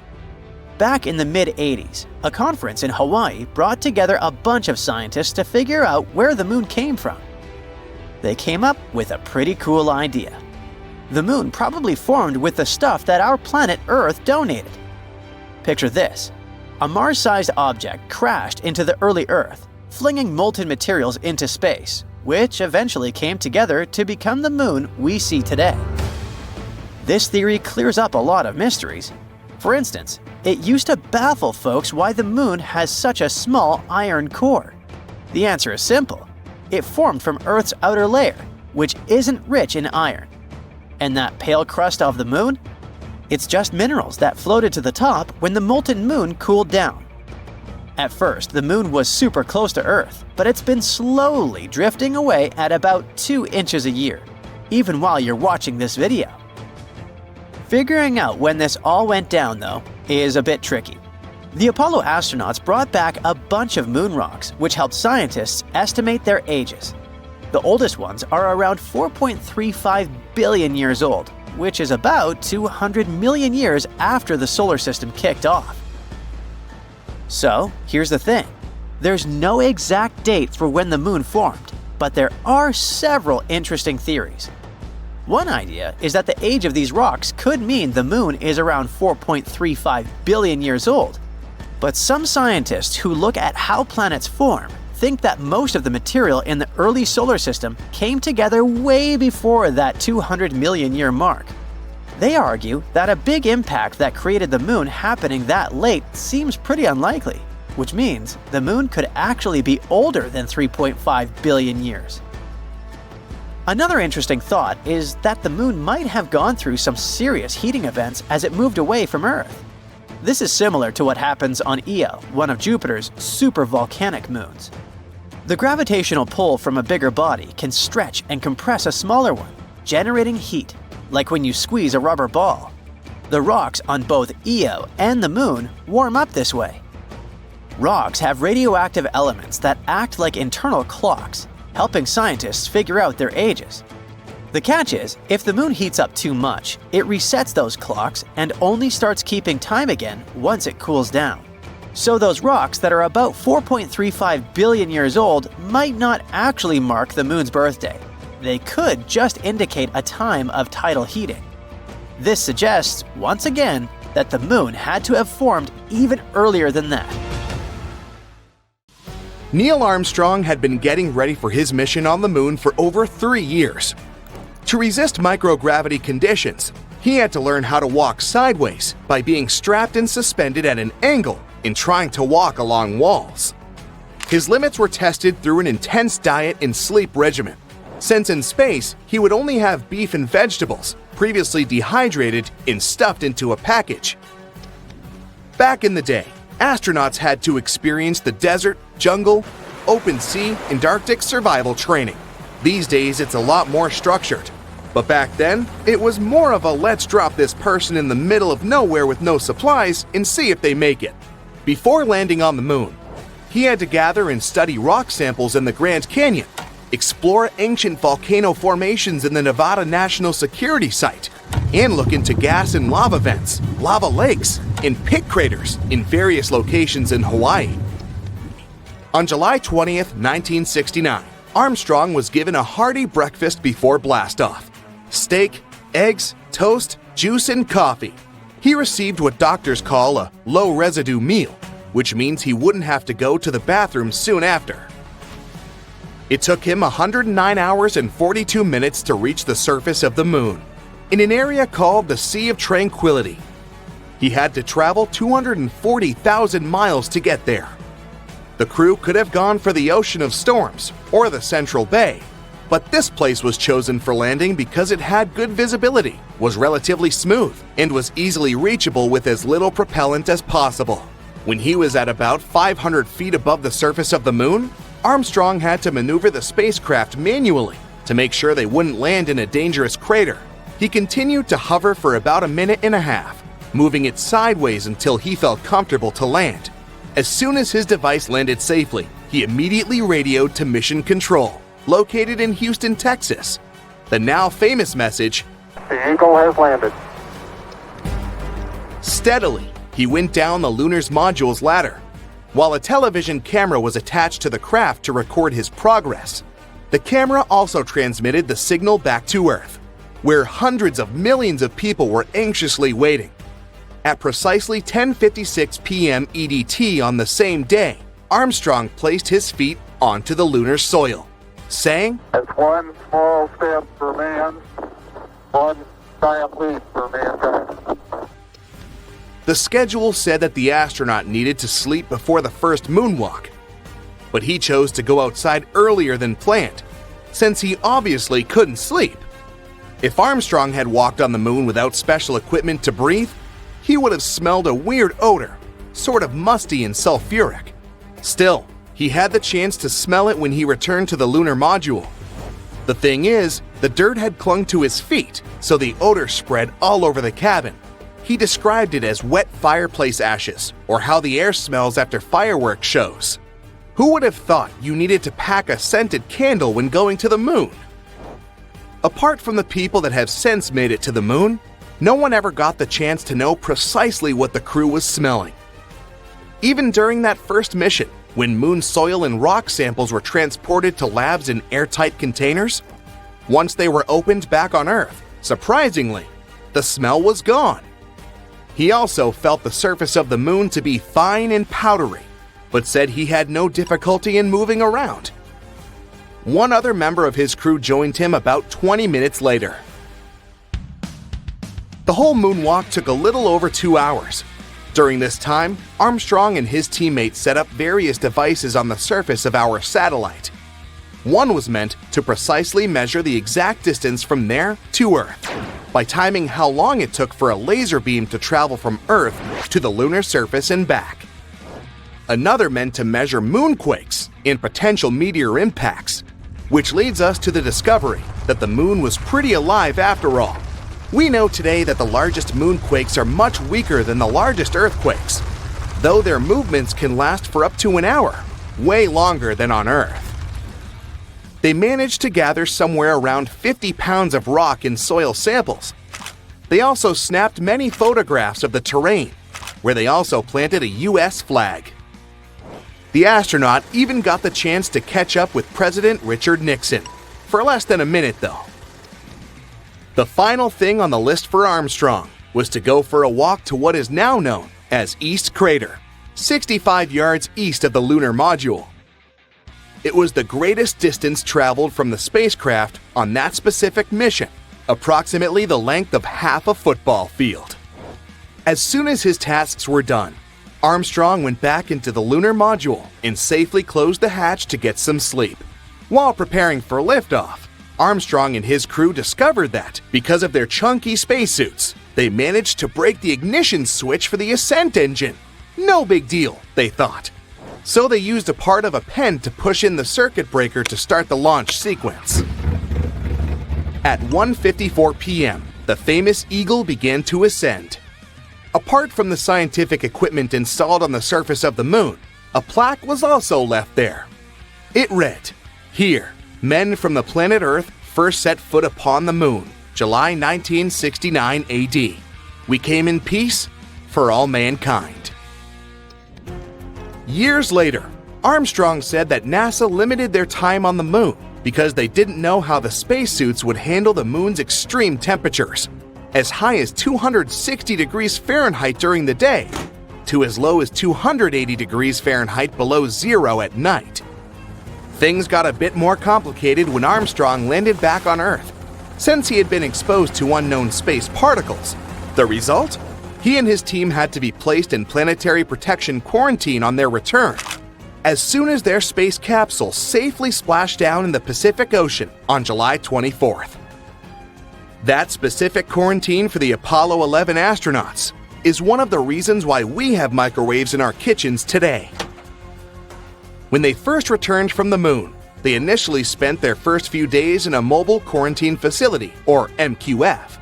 Back in the mid-80s, a conference in Hawaii brought together a bunch of scientists to figure out where the moon came from. They came up with a pretty cool idea. The moon probably formed with the stuff that our planet Earth donated. Picture this. A Mars-sized object crashed into the early Earth, flinging molten materials into space, which eventually came together to become the moon we see today. This theory clears up a lot of mysteries. For instance, it used to baffle folks why the moon has such a small iron core. The answer is simple. It formed from Earth's outer layer, which isn't rich in iron. And that pale crust of the moon? It's just minerals that floated to the top when the molten moon cooled down. At first, the moon was super close to Earth, but it's been slowly drifting away at about 2 inches a year, even while you're watching this video. Figuring out when this all went down, though, is a bit tricky. The Apollo astronauts brought back a bunch of moon rocks, which helped scientists estimate their ages. The oldest ones are around 4.35 billion years old, which is about 200 million years after the solar system kicked off. So, here's the thing. There's no exact date for when the moon formed, but there are several interesting theories. One idea is that the age of these rocks could mean the moon is around 4.35 billion years old. But some scientists who look at how planets form think that most of the material in the early solar system came together way before that 200 million year mark. They argue that a big impact that created the moon happening that late seems pretty unlikely, which means the moon could actually be older than 3.5 billion years. Another interesting thought is that the moon might have gone through some serious heating events as it moved away from Earth. This is similar to what happens on Io, one of Jupiter's super volcanic moons. The gravitational pull from a bigger body can stretch and compress a smaller one, generating heat, like when you squeeze a rubber ball. The rocks on both Io and the moon warm up this way. Rocks have radioactive elements that act like internal clocks, helping scientists figure out their ages. The catch is, if the moon heats up too much, it resets those clocks and only starts keeping time again once it cools down. So those rocks that are about 4.35 billion years old might not actually mark the moon's birthday. They could just indicate a time of tidal heating. This suggests, once again, that the moon had to have formed even earlier than that. Neil Armstrong had been getting ready for his mission on the moon for over 3 years. To resist microgravity conditions, he had to learn how to walk sideways by being strapped and suspended at an angle and trying to walk along walls. His limits were tested through an intense diet and sleep regimen, since in space he would only have beef and vegetables, previously dehydrated and stuffed into a package. Back in the day, astronauts had to experience the desert, jungle, open sea, and Arctic survival training. These days, it's a lot more structured. But back then, it was more of a let's drop this person in the middle of nowhere with no supplies and see if they make it. Before landing on the moon, he had to gather and study rock samples in the Grand Canyon, explore ancient volcano formations in the Nevada National Security Site, and look into gas and lava vents, lava lakes, and pit craters in various locations in Hawaii. On July 20th, 1969, Armstrong was given a hearty breakfast before blastoff. Steak, eggs, toast, juice, and coffee. He received what doctors call a low-residue meal, which means he wouldn't have to go to the bathroom soon after. It took him 109 hours and 42 minutes to reach the surface of the moon, in an area called the Sea of Tranquility. He had to travel 240,000 miles to get there. The crew could have gone for the Ocean of Storms or the Central Bay, but this place was chosen for landing because it had good visibility, was relatively smooth, and was easily reachable with as little propellant as possible. When he was at about 500 feet above the surface of the moon, Armstrong had to maneuver the spacecraft manually to make sure they wouldn't land in a dangerous crater. He continued to hover for about a minute and a half, moving it sideways until he felt comfortable to land. As soon as his device landed safely, he immediately radioed to Mission Control, located in Houston, Texas. The now famous message, The Eagle has landed. Steadily, He went down the Lunar's module's ladder, while a television camera was attached to the craft to record his progress. The camera also transmitted the signal back to Earth, where hundreds of millions of people were anxiously waiting. At precisely 10:56 p.m. EDT on the same day, Armstrong placed his feet onto the lunar soil, saying, It's one small step for man, one giant leap for mankind. The schedule said that the astronaut needed to sleep before the first moonwalk, but he chose to go outside earlier than planned, since he obviously couldn't sleep. If Armstrong had walked on the moon without special equipment to breathe, he would have smelled a weird odor, sort of musty and sulfuric. Still, he had the chance to smell it when he returned to the lunar module. The thing is, the dirt had clung to his feet, so the odor spread all over the cabin. He described it as wet fireplace ashes, or how the air smells after fireworks shows. Who would have thought you needed to pack a scented candle when going to the moon? Apart from the people that have since made it to the moon, no one ever got the chance to know precisely what the crew was smelling. Even during that first mission, when moon soil and rock samples were transported to labs in airtight containers, once they were opened back on Earth, surprisingly, the smell was gone. He also felt the surface of the moon to be fine and powdery, but said he had no difficulty in moving around. One other member of his crew joined him about 20 minutes later. The whole moonwalk took a little over 2 hours. During this time, Armstrong and his teammates set up various devices on the surface of our satellite. One was meant to precisely measure the exact distance from there to Earth, by timing how long it took for a laser beam to travel from Earth to the lunar surface and back. Another meant to measure moonquakes and potential meteor impacts, which leads us to the discovery that the moon was pretty alive after all. We know today that the largest moonquakes are much weaker than the largest earthquakes, though their movements can last for up to an hour, way longer than on Earth. They managed to gather somewhere around 50 pounds of rock and soil samples. They also snapped many photographs of the terrain, where they also planted a US flag. The astronaut even got the chance to catch up with President Richard Nixon, for less than a minute though. The final thing on the list for Armstrong was to go for a walk to what is now known as East Crater, 65 yards east of the lunar module. It was the greatest distance traveled from the spacecraft on that specific mission, approximately the length of half a football field. As soon as his tasks were done, Armstrong went back into the lunar module and safely closed the hatch to get some sleep. While preparing for liftoff, Armstrong and his crew discovered that, because of their chunky spacesuits, they managed to break the ignition switch for the ascent engine. No big deal, they thought. So they used a part of a pen to push in the circuit breaker to start the launch sequence. At 1:54 p.m., the famous Eagle began to ascend. Apart from the scientific equipment installed on the surface of the moon, a plaque was also left there. It read, "Here, men from the planet Earth first set foot upon the moon, July 1969 AD. We came in peace for all mankind." Years later, Armstrong said that NASA limited their time on the moon because they didn't know how the spacesuits would handle the moon's extreme temperatures, as high as 260 degrees Fahrenheit during the day, to as low as 280 degrees Fahrenheit below zero at night. Things got a bit more complicated when Armstrong landed back on Earth, since he had been exposed to unknown space particles. The result? He and his team had to be placed in planetary protection quarantine on their return, as soon as their space capsule safely splashed down in the Pacific Ocean on July 24th. That specific quarantine for the Apollo 11 astronauts is one of the reasons why we have microwaves in our kitchens today. When they first returned from the moon, they initially spent their first few days in a mobile quarantine facility, or MQF.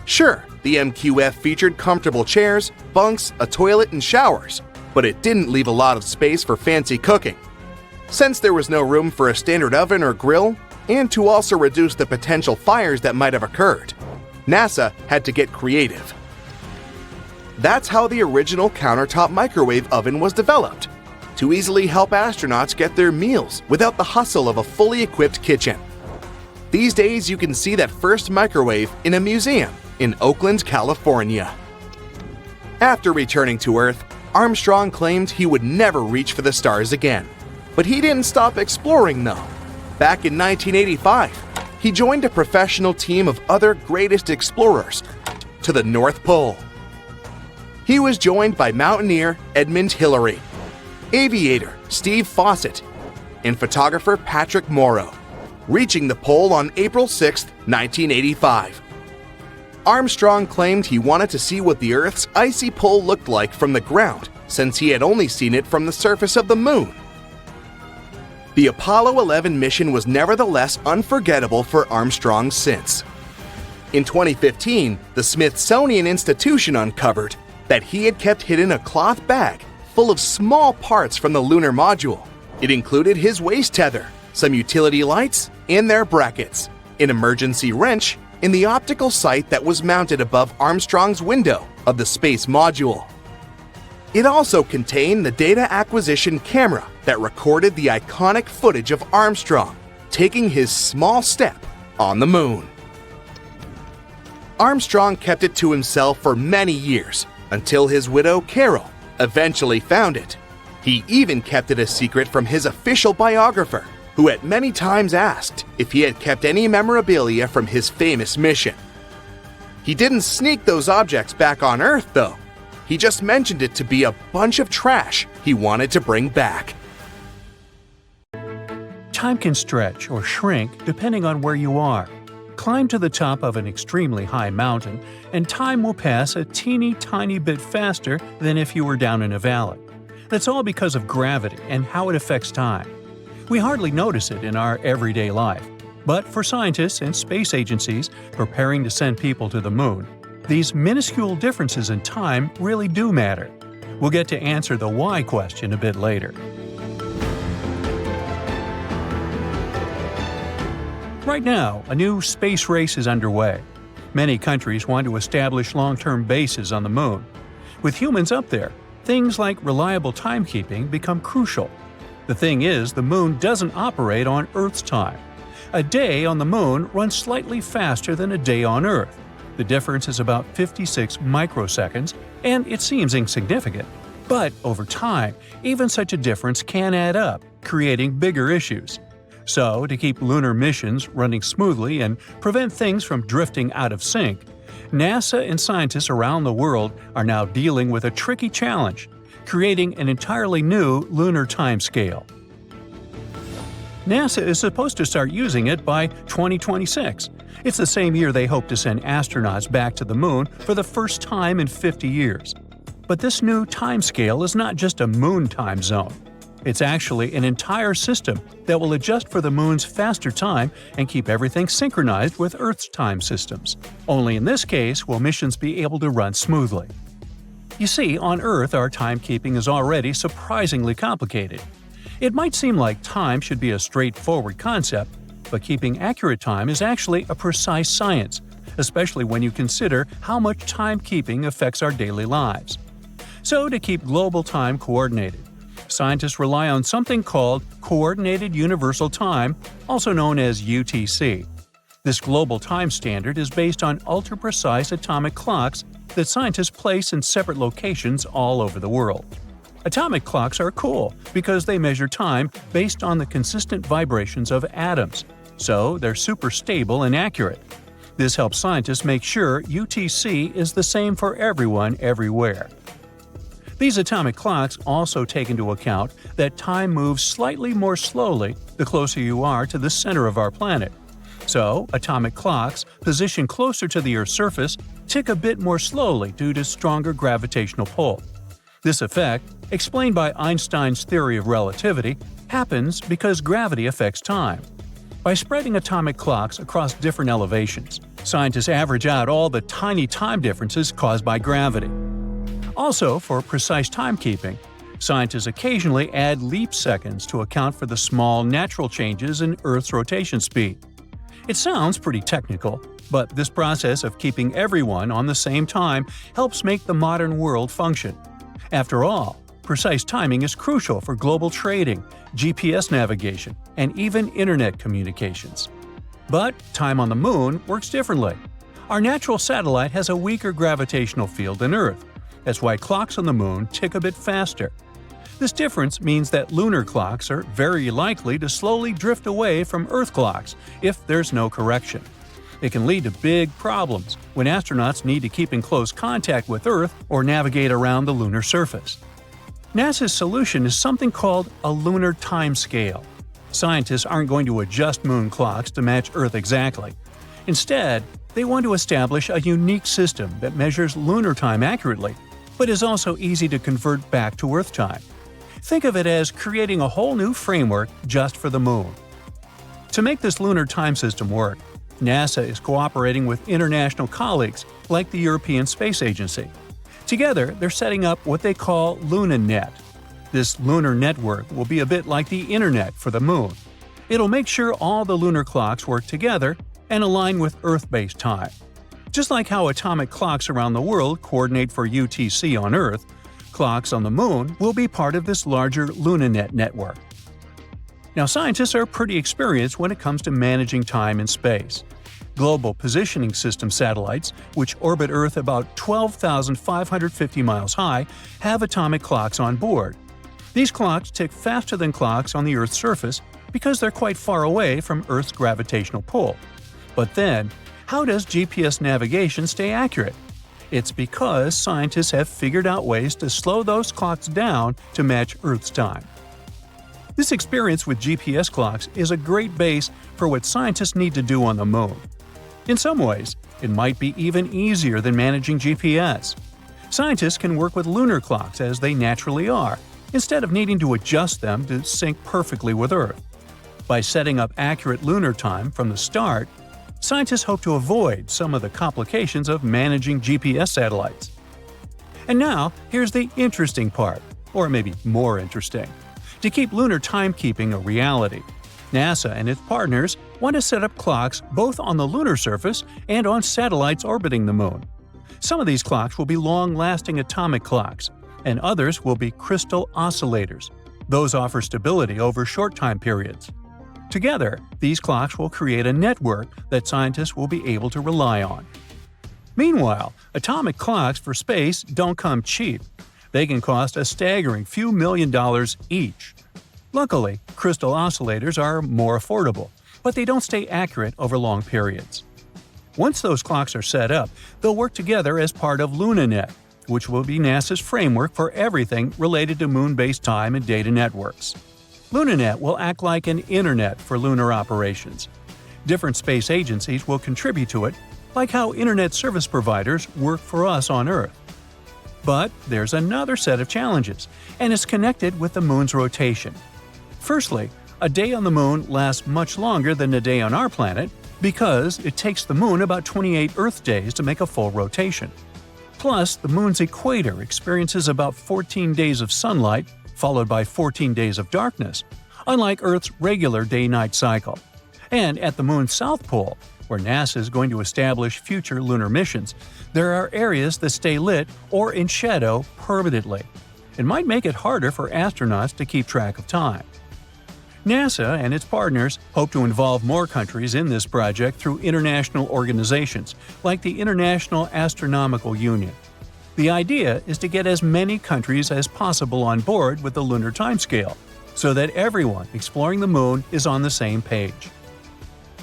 Sure, the MQF featured comfortable chairs, bunks, a toilet, and showers, but it didn't leave a lot of space for fancy cooking. Since there was no room for a standard oven or grill, and to also reduce the potential fires that might have occurred, NASA had to get creative. That's how the original countertop microwave oven was developed, to easily help astronauts get their meals without the hustle of a fully equipped kitchen. These days, you can see that first microwave in a museum in Oakland, California. After returning to Earth, Armstrong claimed he would never reach for the stars again. But he didn't stop exploring, though. Back in 1985, he joined a professional team of other greatest explorers to the North Pole. He was joined by mountaineer Edmund Hillary, aviator Steve Fawcett, and photographer Patrick Morrow, reaching the pole on April 6, 1985. Armstrong claimed he wanted to see what the Earth's icy pole looked like from the ground, since he had only seen it from the surface of the moon. The Apollo 11 mission was nevertheless unforgettable for Armstrong since. In 2015, the Smithsonian Institution uncovered that he had kept hidden a cloth bag full of small parts from the lunar module. It included his waist tether, some utility lights, and their brackets, an emergency wrench, and the optical sight that was mounted above Armstrong's window of the space module. It also contained the data acquisition camera that recorded the iconic footage of Armstrong taking his small step on the moon. Armstrong kept it to himself for many years, until his widow, Carol, eventually found it. He even kept it a secret from his official biographer, who had many times asked if he had kept any memorabilia from his famous mission. He didn't sneak those objects back on Earth, though. He just mentioned it to be a bunch of trash he wanted to bring back. Time can stretch or shrink depending on where you are. Climb to the top of an extremely high mountain, and time will pass a teeny tiny bit faster than if you were down in a valley. That's all because of gravity and how it affects time. We hardly notice it in our everyday life, but for scientists and space agencies preparing to send people to the moon, these minuscule differences in time really do matter. We'll get to answer the why question a bit later. Right now, a new space race is underway. Many countries want to establish long-term bases on the moon. With humans up there, things like reliable timekeeping become crucial. The thing is, the moon doesn't operate on Earth's time. A day on the moon runs slightly faster than a day on Earth. The difference is about 56 microseconds, and it seems insignificant. But over time, even such a difference can add up, creating bigger issues. So, to keep lunar missions running smoothly and prevent things from drifting out of sync, NASA and scientists around the world are now dealing with a tricky challenge: creating an entirely new lunar timescale. NASA is supposed to start using it by 2026. It's the same year they hope to send astronauts back to the moon for the first time in 50 years. But this new timescale is not just a moon time zone. It's actually an entire system that will adjust for the moon's faster time and keep everything synchronized with Earth's time systems. Only in this case will missions be able to run smoothly. You see, on Earth our timekeeping is already surprisingly complicated. It might seem like time should be a straightforward concept, but keeping accurate time is actually a precise science, especially when you consider how much timekeeping affects our daily lives. So, to keep global time coordinated, scientists rely on something called Coordinated Universal Time, also known as UTC. This global time standard is based on ultra-precise atomic clocks that scientists place in separate locations all over the world. Atomic clocks are cool because they measure time based on the consistent vibrations of atoms, so they're super stable and accurate. This helps scientists make sure UTC is the same for everyone everywhere. These atomic clocks also take into account that time moves slightly more slowly the closer you are to the center of our planet. So, atomic clocks positioned closer to the Earth's surface tick a bit more slowly due to stronger gravitational pull. This effect, explained by Einstein's theory of relativity, happens because gravity affects time. By spreading atomic clocks across different elevations, scientists average out all the tiny time differences caused by gravity. Also, for precise timekeeping, scientists occasionally add leap seconds to account for the small natural changes in Earth's rotation speed. It sounds pretty technical, But this process of keeping everyone on the same time helps make the modern world function. After all, precise timing is crucial for global trading, GPS navigation, and even internet communications. But time on the Moon works differently. Our natural satellite has a weaker gravitational field than Earth. That's why clocks on the Moon tick a bit faster. This difference means that lunar clocks are very likely to slowly drift away from Earth clocks if there's no correction. It can lead to big problems when astronauts need to keep in close contact with Earth or navigate around the lunar surface. NASA's solution is something called a lunar timescale. Scientists aren't going to adjust moon clocks to match Earth exactly. Instead, they want to establish a unique system that measures lunar time accurately, but is also easy to convert back to Earth time. Think of it as creating a whole new framework just for the Moon. To make this lunar time system work, NASA is cooperating with international colleagues like the European Space Agency. Together, they're setting up what they call LunaNet. This lunar network will be a bit like the Internet for the Moon. It'll make sure all the lunar clocks work together and align with Earth-based time. Just like how atomic clocks around the world coordinate for UTC on Earth, clocks on the Moon will be part of this larger LunaNet network. Now, scientists are pretty experienced when it comes to managing time in space. Global Positioning System satellites, which orbit Earth about 12,550 miles high, have atomic clocks on board. These clocks tick faster than clocks on the Earth's surface because they're quite far away from Earth's gravitational pull. But then, how does GPS navigation stay accurate? It's because scientists have figured out ways to slow those clocks down to match Earth's time. This experience with GPS clocks is a great base for what scientists need to do on the Moon. In some ways, it might be even easier than managing GPS. Scientists can work with lunar clocks as they naturally are, instead of needing to adjust them to sync perfectly with Earth. By setting up accurate lunar time from the start, scientists hope to avoid some of the complications of managing GPS satellites. And now, here's the interesting part, or maybe more interesting. To keep lunar timekeeping a reality, NASA and its partners want to set up clocks both on the lunar surface and on satellites orbiting the Moon. Some of these clocks will be long-lasting atomic clocks, and others will be crystal oscillators. Those offer stability over short time periods. Together, these clocks will create a network that scientists will be able to rely on. Meanwhile, atomic clocks for space don't come cheap. They can cost a staggering few $1,000,000 each. Luckily, crystal oscillators are more affordable, but they don't stay accurate over long periods. Once those clocks are set up, they'll work together as part of LunaNet, which will be NASA's framework for everything related to moon-based time and data networks. LunaNet will act like an internet for lunar operations. Different space agencies will contribute to it, like how internet service providers work for us on Earth. But there's another set of challenges, and it's connected with the Moon's rotation. Firstly, a day on the Moon lasts much longer than a day on our planet because it takes the Moon about 28 Earth days to make a full rotation. Plus, the Moon's equator experiences about 14 days of sunlight, followed by 14 days of darkness, unlike Earth's regular day-night cycle. And at the Moon's south pole, where NASA is going to establish future lunar missions, there are areas that stay lit or in shadow permanently. It might make it harder for astronauts to keep track of time. NASA and its partners hope to involve more countries in this project through international organizations like the International Astronomical Union. The idea is to get as many countries as possible on board with the lunar timescale, so that everyone exploring the Moon is on the same page.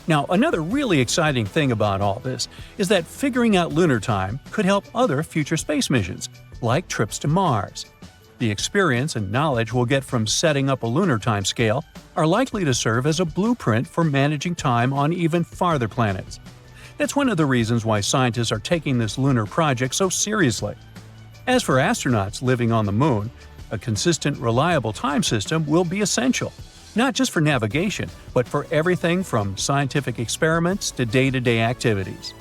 Now, another really exciting thing about all this is that figuring out lunar time could help other future space missions, like trips to Mars. The experience and knowledge we'll get from setting up a lunar timescale are likely to serve as a blueprint for managing time on even farther planets. That's one of the reasons why scientists are taking this lunar project so seriously. As for astronauts living on the Moon, a consistent, reliable time system will be essential, not just for navigation, but for everything from scientific experiments to day-to-day activities.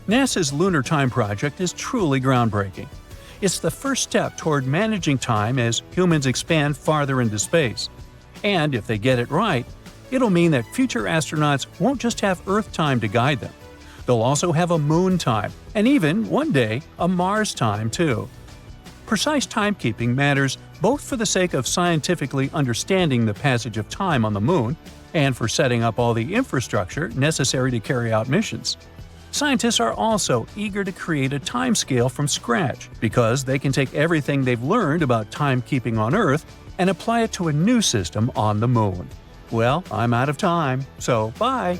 NASA's Lunar Time Project is truly groundbreaking. It's the first step toward managing time as humans expand farther into space. And if they get it right, it'll mean that future astronauts won't just have Earth time to guide them, They'll also have a moon time, and even, one day, a Mars time too. Precise timekeeping matters both for the sake of scientifically understanding the passage of time on the moon and for setting up all the infrastructure necessary to carry out missions. Scientists are also eager to create a timescale from scratch because they can take everything they've learned about timekeeping on Earth and apply it to a new system on the moon. Well, I'm out of time, so bye!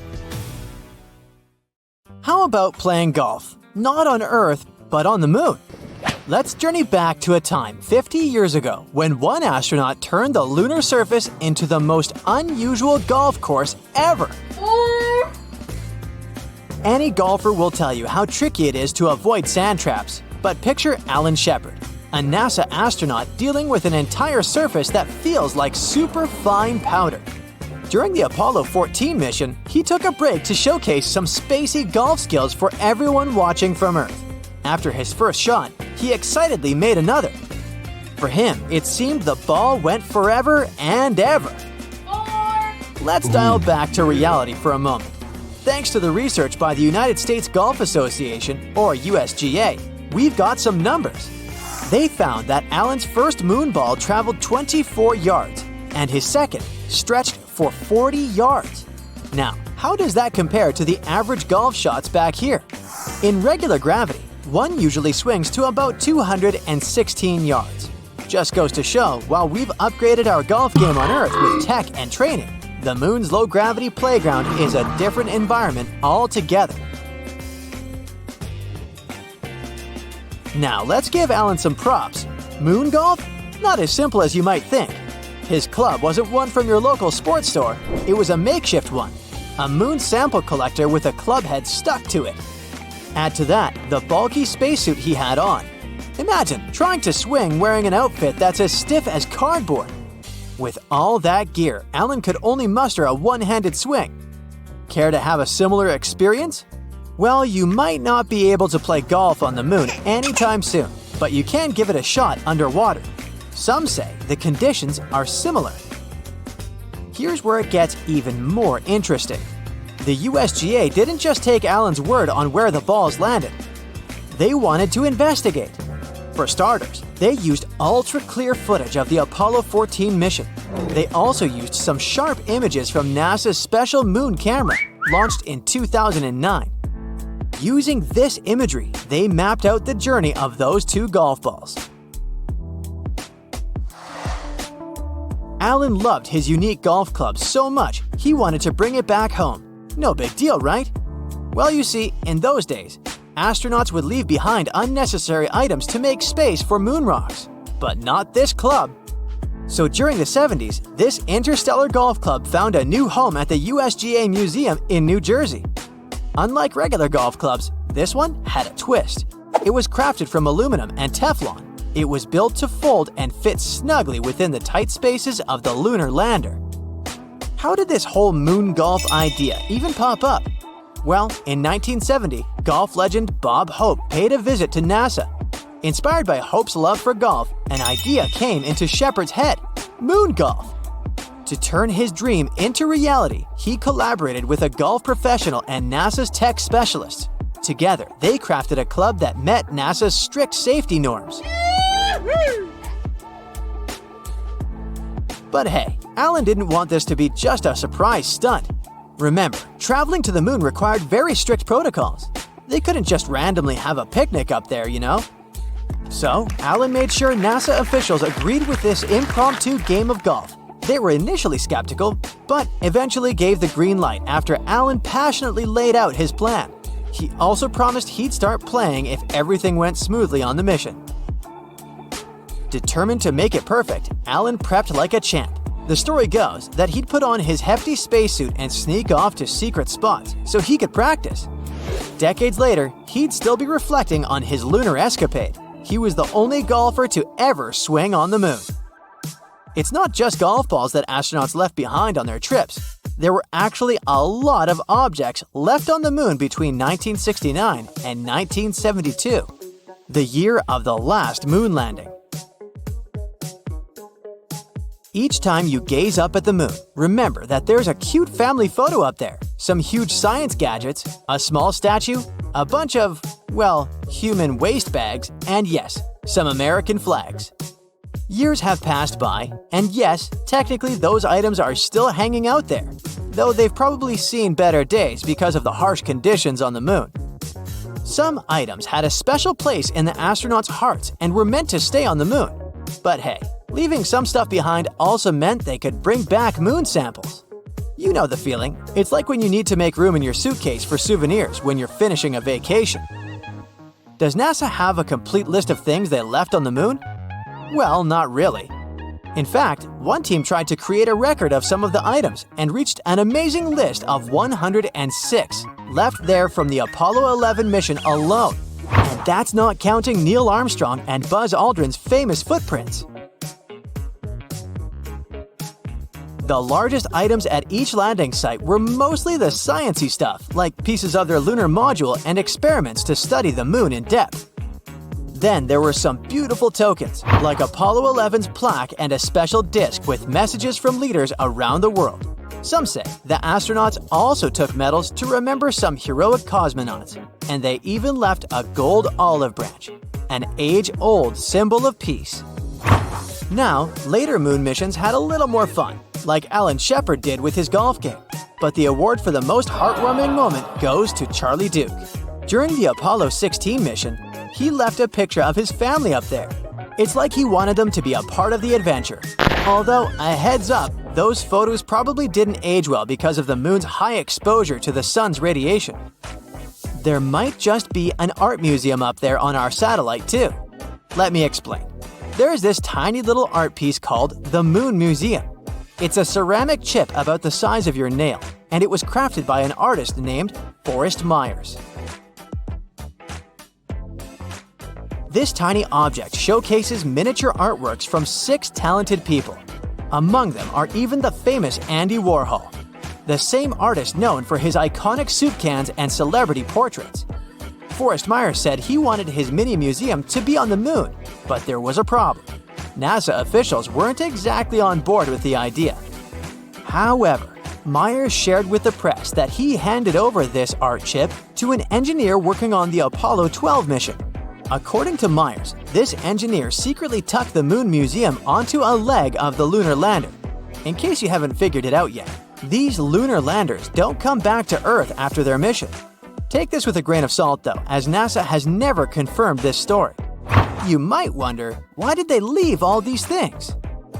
How about playing golf? Not on Earth, but on the moon. Let's journey back to a time 50 years ago when one astronaut turned the lunar surface into the most unusual golf course ever. Any golfer will tell you how tricky it is to avoid sand traps, but picture Alan Shepard, a NASA astronaut dealing with an entire surface that feels like super fine powder. During the Apollo 14 mission, he took a break to showcase some spacey golf skills for everyone watching from Earth. After his first shot, he excitedly made another. For him, it seemed the ball went forever and ever. Let's dial back to reality for a moment. Thanks to the research by the United States Golf Association, or USGA, we've got some numbers. They found that Alan's first moon ball traveled 24 yards, and his second stretched for 40 yards. Now, how does that compare to the average golf shots back here? In regular gravity, one usually swings to about 216 yards. Just goes to show, while we've upgraded our golf game on Earth with tech and training, the moon's low-gravity playground is a different environment altogether. Now let's give Alan some props. Moon golf? Not as simple as you might think. His club wasn't one from your local sports store. It was a makeshift one. A moon sample collector with a club head stuck to it. Add to that the bulky spacesuit he had on. Imagine trying to swing wearing an outfit that's as stiff as cardboard. With all that gear, Alan could only muster a one-handed swing. Care to have a similar experience? Well, you might not be able to play golf on the moon anytime soon, but you can give it a shot underwater. Some say the conditions are similar. Here's where it gets even more interesting. The USGA didn't just take Alan's word on where the balls landed. They wanted to investigate. For starters, they used ultra-clear footage of the Apollo 14 mission. They also used some sharp images from NASA's special moon camera, launched in 2009. Using this imagery, they mapped out the journey of those two golf balls. Alan loved his unique golf club so much, he wanted to bring it back home. No big deal, right? Well, you see, in those days, astronauts would leave behind unnecessary items to make space for moon rocks. But not this club. So during the 70s, this interstellar golf club found a new home at the USGA Museum in New Jersey. Unlike regular golf clubs, this one had a twist. It was crafted from aluminum and Teflon. It was built to fold and fit snugly within the tight spaces of the lunar lander. How did this whole moon golf idea even pop up? Well, in 1970, golf legend Bob Hope paid a visit to NASA. Inspired by Hope's love for golf, an idea came into Shepard's head: moon golf. To turn his dream into reality, he collaborated with a golf professional and NASA's tech specialists. Together, they crafted a club that met NASA's strict safety norms. But hey, Alan didn't want this to be just a surprise stunt. Remember, traveling to the moon required very strict protocols. They couldn't just randomly have a picnic up there, you know? So, Alan made sure NASA officials agreed with this impromptu game of golf. They were initially skeptical, but eventually gave the green light after Alan passionately laid out his plan. He also promised he'd start playing if everything went smoothly on the mission. Determined to make it perfect, Alan prepped like a champ. The story goes that he'd put on his hefty spacesuit and sneak off to secret spots so he could practice. Decades later, he'd still be reflecting on his lunar escapade. He was the only golfer to ever swing on the moon. It's not just golf balls that astronauts left behind on their trips. There were actually a lot of objects left on the moon between 1969 and 1972, the year of the last moon landing. Each time you gaze up at the moon, remember that there's a cute family photo up there, some huge science gadgets, a small statue, a bunch of, well, human waste bags, and yes, some American flags. Years have passed by, and yes, technically those items are still hanging out there, though they've probably seen better days because of the harsh conditions on the moon. Some items had a special place in the astronauts' hearts and were meant to stay on the moon. But hey, leaving some stuff behind also meant they could bring back moon samples. You know the feeling. It's like when you need to make room in your suitcase for souvenirs when you're finishing a vacation. Does NASA have a complete list of things they left on the moon? Well, not really. In fact, one team tried to create a record of some of the items and reached an amazing list of 106 left there from the Apollo 11 mission alone. And that's not counting Neil Armstrong and Buzz Aldrin's famous footprints. The largest items at each landing site were mostly the sciencey stuff, like pieces of their lunar module and experiments to study the moon in depth. Then there were some beautiful tokens, like Apollo 11's plaque and a special disc with messages from leaders around the world. Some say the astronauts also took medals to remember some heroic cosmonauts, and they even left a gold olive branch, an age-old symbol of peace. Now, later moon missions had a little more fun, like Alan Shepard did with his golf game. But the award for the most heartwarming moment goes to Charlie Duke. During the Apollo 16 mission, he left a picture of his family up there. It's like he wanted them to be a part of the adventure. Although, a heads up, those photos probably didn't age well because of the moon's high exposure to the sun's radiation. There might just be an art museum up there on our satellite too. Let me explain. There's this tiny little art piece called the Moon Museum. It's a ceramic chip about the size of your nail, and it was crafted by an artist named Forrest Myers. This tiny object showcases miniature artworks from 6 talented people. Among them are even the famous Andy Warhol, the same artist known for his iconic soup cans and celebrity portraits. Forrest Myers said he wanted his mini museum to be on the moon, but there was a problem. NASA officials weren't exactly on board with the idea. However, Myers shared with the press that he handed over this art chip to an engineer working on the Apollo 12 mission. According to Myers, this engineer secretly tucked the Moon Museum onto a leg of the lunar lander. In case you haven't figured it out yet, these lunar landers don't come back to Earth after their mission. Take this with a grain of salt though, as NASA has never confirmed this story. You might wonder, why did they leave all these things?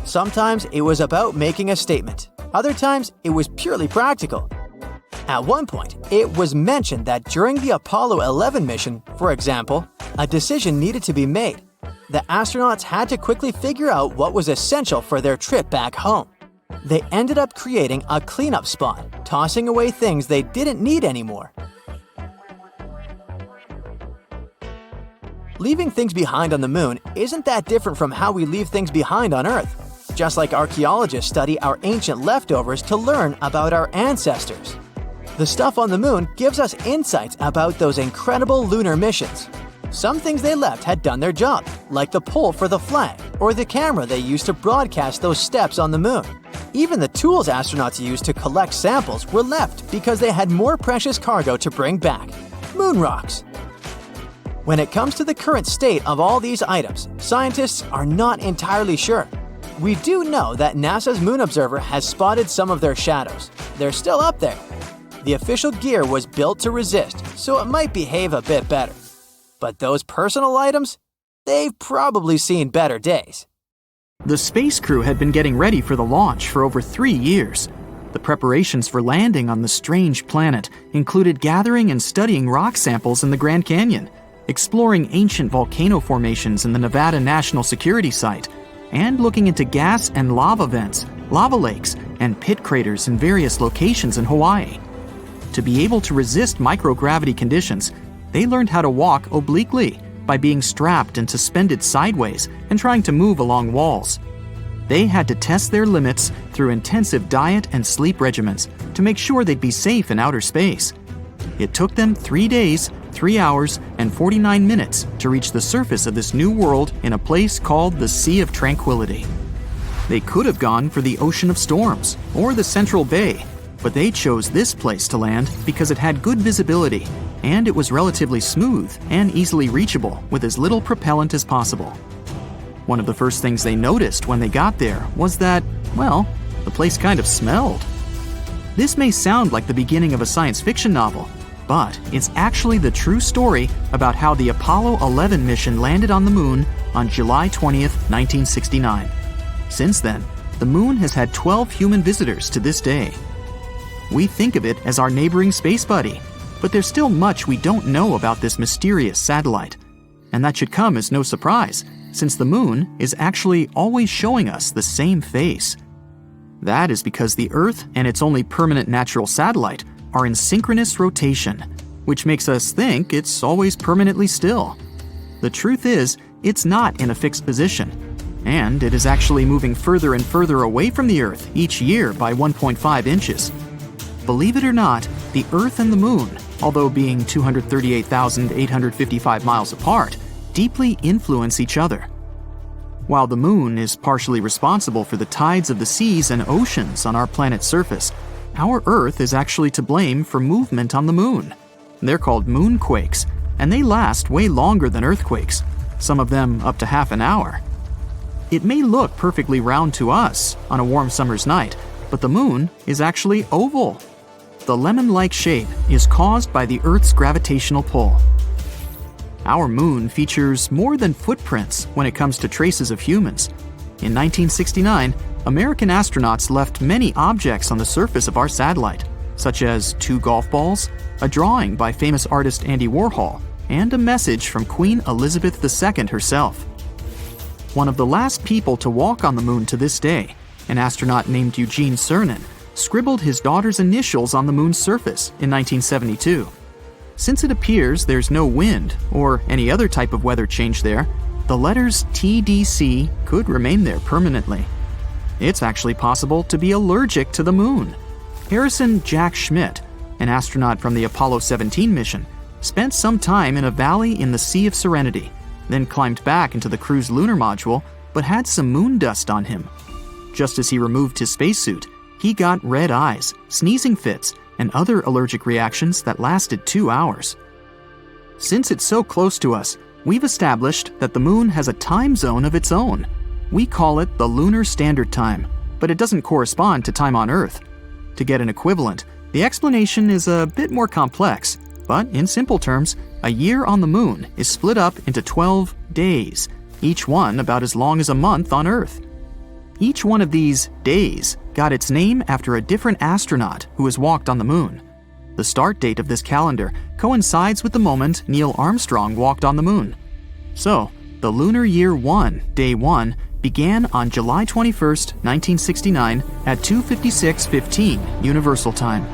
Sometimes it was about making a statement. Other times, it was purely practical. At one point, it was mentioned that during the Apollo 11 mission, for example, a decision needed to be made. The astronauts had to quickly figure out what was essential for their trip back home. They ended up creating a cleanup spot, tossing away things they didn't need anymore. Leaving things behind on the moon isn't that different from how we leave things behind on Earth, just like archaeologists study our ancient leftovers to learn about our ancestors. The stuff on the moon gives us insights about those incredible lunar missions. Some things they left had done their job, like the pole for the flag or the camera they used to broadcast those steps on the moon. Even the tools astronauts used to collect samples were left because they had more precious cargo to bring back – moon rocks. When it comes to the current state of all these items, scientists are not entirely sure. We do know that NASA's Moon Observer has spotted some of their shadows. They're still up there. The official gear was built to resist, so it might behave a bit better. But those personal items? They've probably seen better days. The space crew had been getting ready for the launch for over 3 years. The preparations for landing on the strange planet included gathering and studying rock samples in the Grand Canyon, exploring ancient volcano formations in the Nevada National Security Site, and looking into gas and lava vents, lava lakes, and pit craters in various locations in Hawaii. To be able to resist microgravity conditions, they learned how to walk obliquely by being strapped and suspended sideways and trying to move along walls. They had to test their limits through intensive diet and sleep regimens to make sure they'd be safe in outer space. It took them 3 days, 3 hours, and 49 minutes to reach the surface of this new world in a place called the Sea of Tranquility. They could have gone for the Ocean of Storms or the Central Bay, but they chose this place to land because it had good visibility, and it was relatively smooth and easily reachable with as little propellant as possible. One of the first things they noticed when they got there was that, well, the place kind of smelled. This may sound like the beginning of a science fiction novel, but it's actually the true story about how the Apollo 11 mission landed on the moon on July 20th, 1969. Since then, the moon has had 12 human visitors to this day. We think of it as our neighboring space buddy, but there's still much we don't know about this mysterious satellite. And that should come as no surprise, since the moon is actually always showing us the same face. That is because the Earth and its only permanent natural satellite are in synchronous rotation, which makes us think it's always permanently still. The truth is, it's not in a fixed position, and it is actually moving further and further away from the Earth each year by 1.5 inches. Believe it or not, the Earth and the Moon, although being 238,855 miles apart, deeply influence each other. While the Moon is partially responsible for the tides of the seas and oceans on our planet's surface, our Earth is actually to blame for movement on the Moon. They're called moonquakes, and they last way longer than earthquakes, some of them up to half an hour. It may look perfectly round to us on a warm summer's night, but the Moon is actually oval. The lemon-like shape is caused by the Earth's gravitational pull. Our moon features more than footprints when it comes to traces of humans. In 1969, American astronauts left many objects on the surface of our satellite, such as 2 golf balls, a drawing by famous artist Andy Warhol, and a message from Queen Elizabeth II herself. One of the last people to walk on the moon to this day, an astronaut named Eugene Cernan, scribbled his daughter's initials on the moon's surface in 1972. Since it appears there's no wind or any other type of weather change there, the letters TDC could remain there permanently. It's actually possible to be allergic to the moon. Harrison Jack Schmitt, an astronaut from the Apollo 17 mission, spent some time in a valley in the Sea of Serenity, then climbed back into the crew's lunar module, but had some moon dust on him. Just as he removed his spacesuit, he got red eyes, sneezing fits, and other allergic reactions that lasted 2 hours. Since it's so close to us, we've established that the moon has a time zone of its own. We call it the Lunar Standard Time, but it doesn't correspond to time on Earth. To get an equivalent, the explanation is a bit more complex, but in simple terms, a year on the moon is split up into 12 days, each one about as long as a month on Earth. Each one of these days got its name after a different astronaut who has walked on the moon. The start date of this calendar coincides with the moment Neil Armstrong walked on the moon. So, the Lunar Year 1, Day 1, began on July 21st, 1969 at 2:56:15 Universal Time.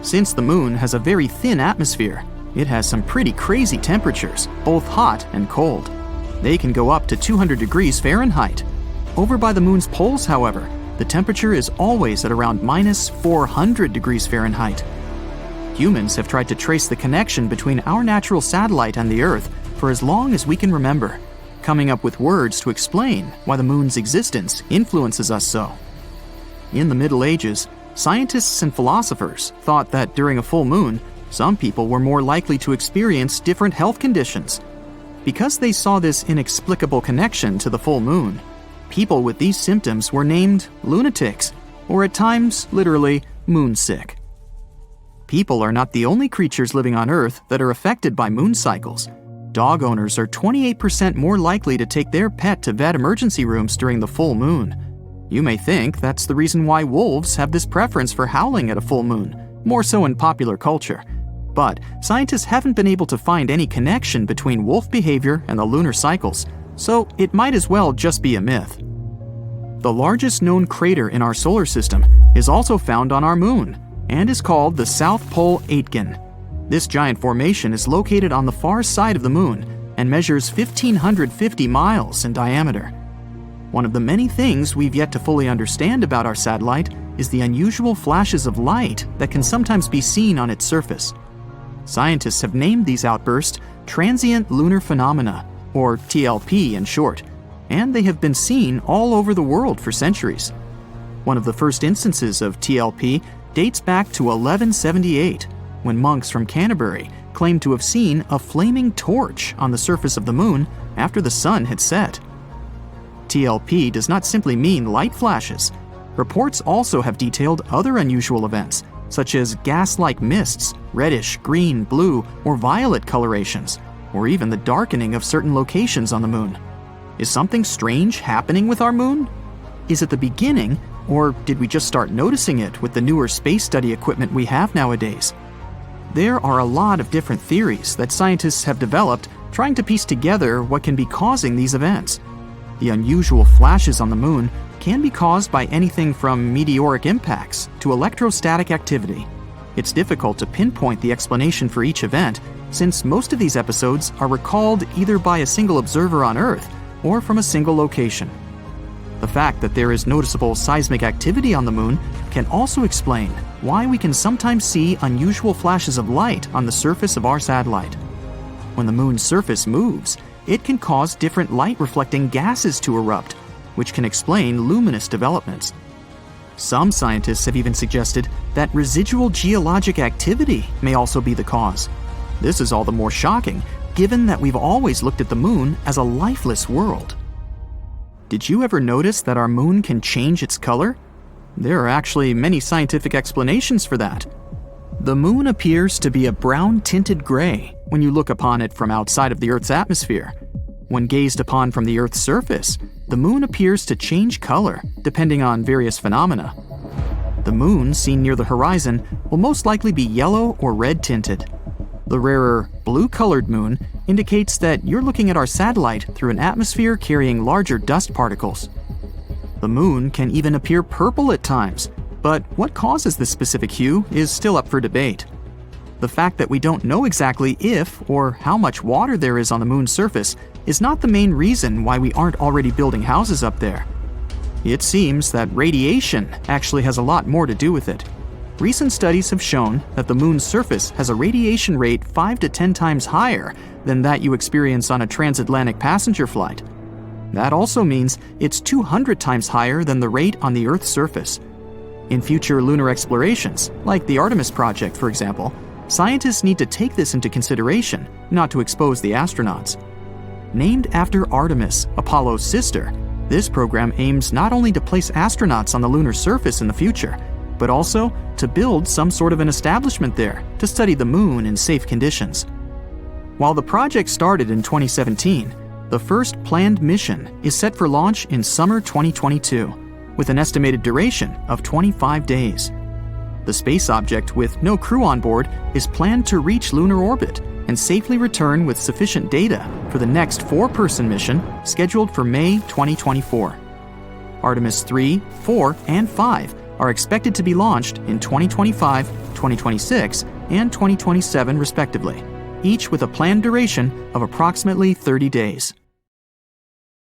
Since the moon has a very thin atmosphere, it has some pretty crazy temperatures, both hot and cold. They can go up to 200 degrees Fahrenheit. Over by the moon's poles, however, the temperature is always at around minus 400 degrees Fahrenheit. Humans have tried to trace the connection between our natural satellite and the Earth for as long as we can remember, coming up with words to explain why the moon's existence influences us so. In the Middle Ages, scientists and philosophers thought that during a full moon, some people were more likely to experience different health conditions. Because they saw this inexplicable connection to the full moon, people with these symptoms were named lunatics, or at times, literally, moonsick. People are not the only creatures living on Earth that are affected by moon cycles. Dog owners are 28% more likely to take their pet to vet emergency rooms during the full moon. You may think that's the reason why wolves have this preference for howling at a full moon, more so in popular culture. But scientists haven't been able to find any connection between wolf behavior and the lunar cycles, so it might as well just be a myth. The largest known crater in our solar system is also found on our moon, and is called the South Pole Aitken. This giant formation is located on the far side of the moon and measures 1,550 miles in diameter. One of the many things we've yet to fully understand about our satellite is the unusual flashes of light that can sometimes be seen on its surface. Scientists have named these outbursts transient lunar phenomena, or TLP in short, and they have been seen all over the world for centuries. One of the first instances of TLP dates back to 1178, when monks from Canterbury claimed to have seen a flaming torch on the surface of the moon after the sun had set. TLP does not simply mean light flashes. Reports also have detailed other unusual events, such as gas-like mists, reddish, green, blue, or violet colorations, or even the darkening of certain locations on the moon. Is something strange happening with our moon? Is it the beginning, or did we just start noticing it with the newer space study equipment we have nowadays? There are a lot of different theories that scientists have developed trying to piece together what can be causing these events. The unusual flashes on the moon can be caused by anything from meteoric impacts to electrostatic activity. It's difficult to pinpoint the explanation for each event, since most of these episodes are recalled either by a single observer on Earth or from a single location. The fact that there is noticeable seismic activity on the moon can also explain why we can sometimes see unusual flashes of light on the surface of our satellite. When the moon's surface moves, it can cause different light-reflecting gases to erupt, which can explain luminous developments. Some scientists have even suggested that residual geologic activity may also be the cause. This is all the more shocking, given that we've always looked at the moon as a lifeless world. Did you ever notice that our moon can change its color? There are actually many scientific explanations for that. The moon appears to be a brown-tinted gray when you look upon it from outside of the Earth's atmosphere. When gazed upon from the Earth's surface, the moon appears to change color depending on various phenomena. The moon seen near the horizon will most likely be yellow or red-tinted. The rarer, blue-colored moon indicates that you're looking at our satellite through an atmosphere carrying larger dust particles. The moon can even appear purple at times, but what causes this specific hue is still up for debate. The fact that we don't know exactly if or how much water there is on the moon's surface is not the main reason why we aren't already building houses up there. It seems that radiation actually has a lot more to do with it. Recent studies have shown that the moon's surface has a radiation rate 5 to 10 times higher than that you experience on a transatlantic passenger flight. That also means it's 200 times higher than the rate on the Earth's surface. In future lunar explorations, like the Artemis project for example, scientists need to take this into consideration, not to expose the astronauts. Named after Artemis, Apollo's sister, this program aims not only to place astronauts on the lunar surface in the future, but also to build some sort of an establishment there to study the moon in safe conditions. While the project started in 2017, the first planned mission is set for launch in summer 2022, with an estimated duration of 25 days. The space object, with no crew on board, is planned to reach lunar orbit and safely return with sufficient data for the next 4-person mission scheduled for May 2024. Artemis 3, 4, and 5 are expected to be launched in 2025, 2026, and 2027 respectively, each with a planned duration of approximately 30 days.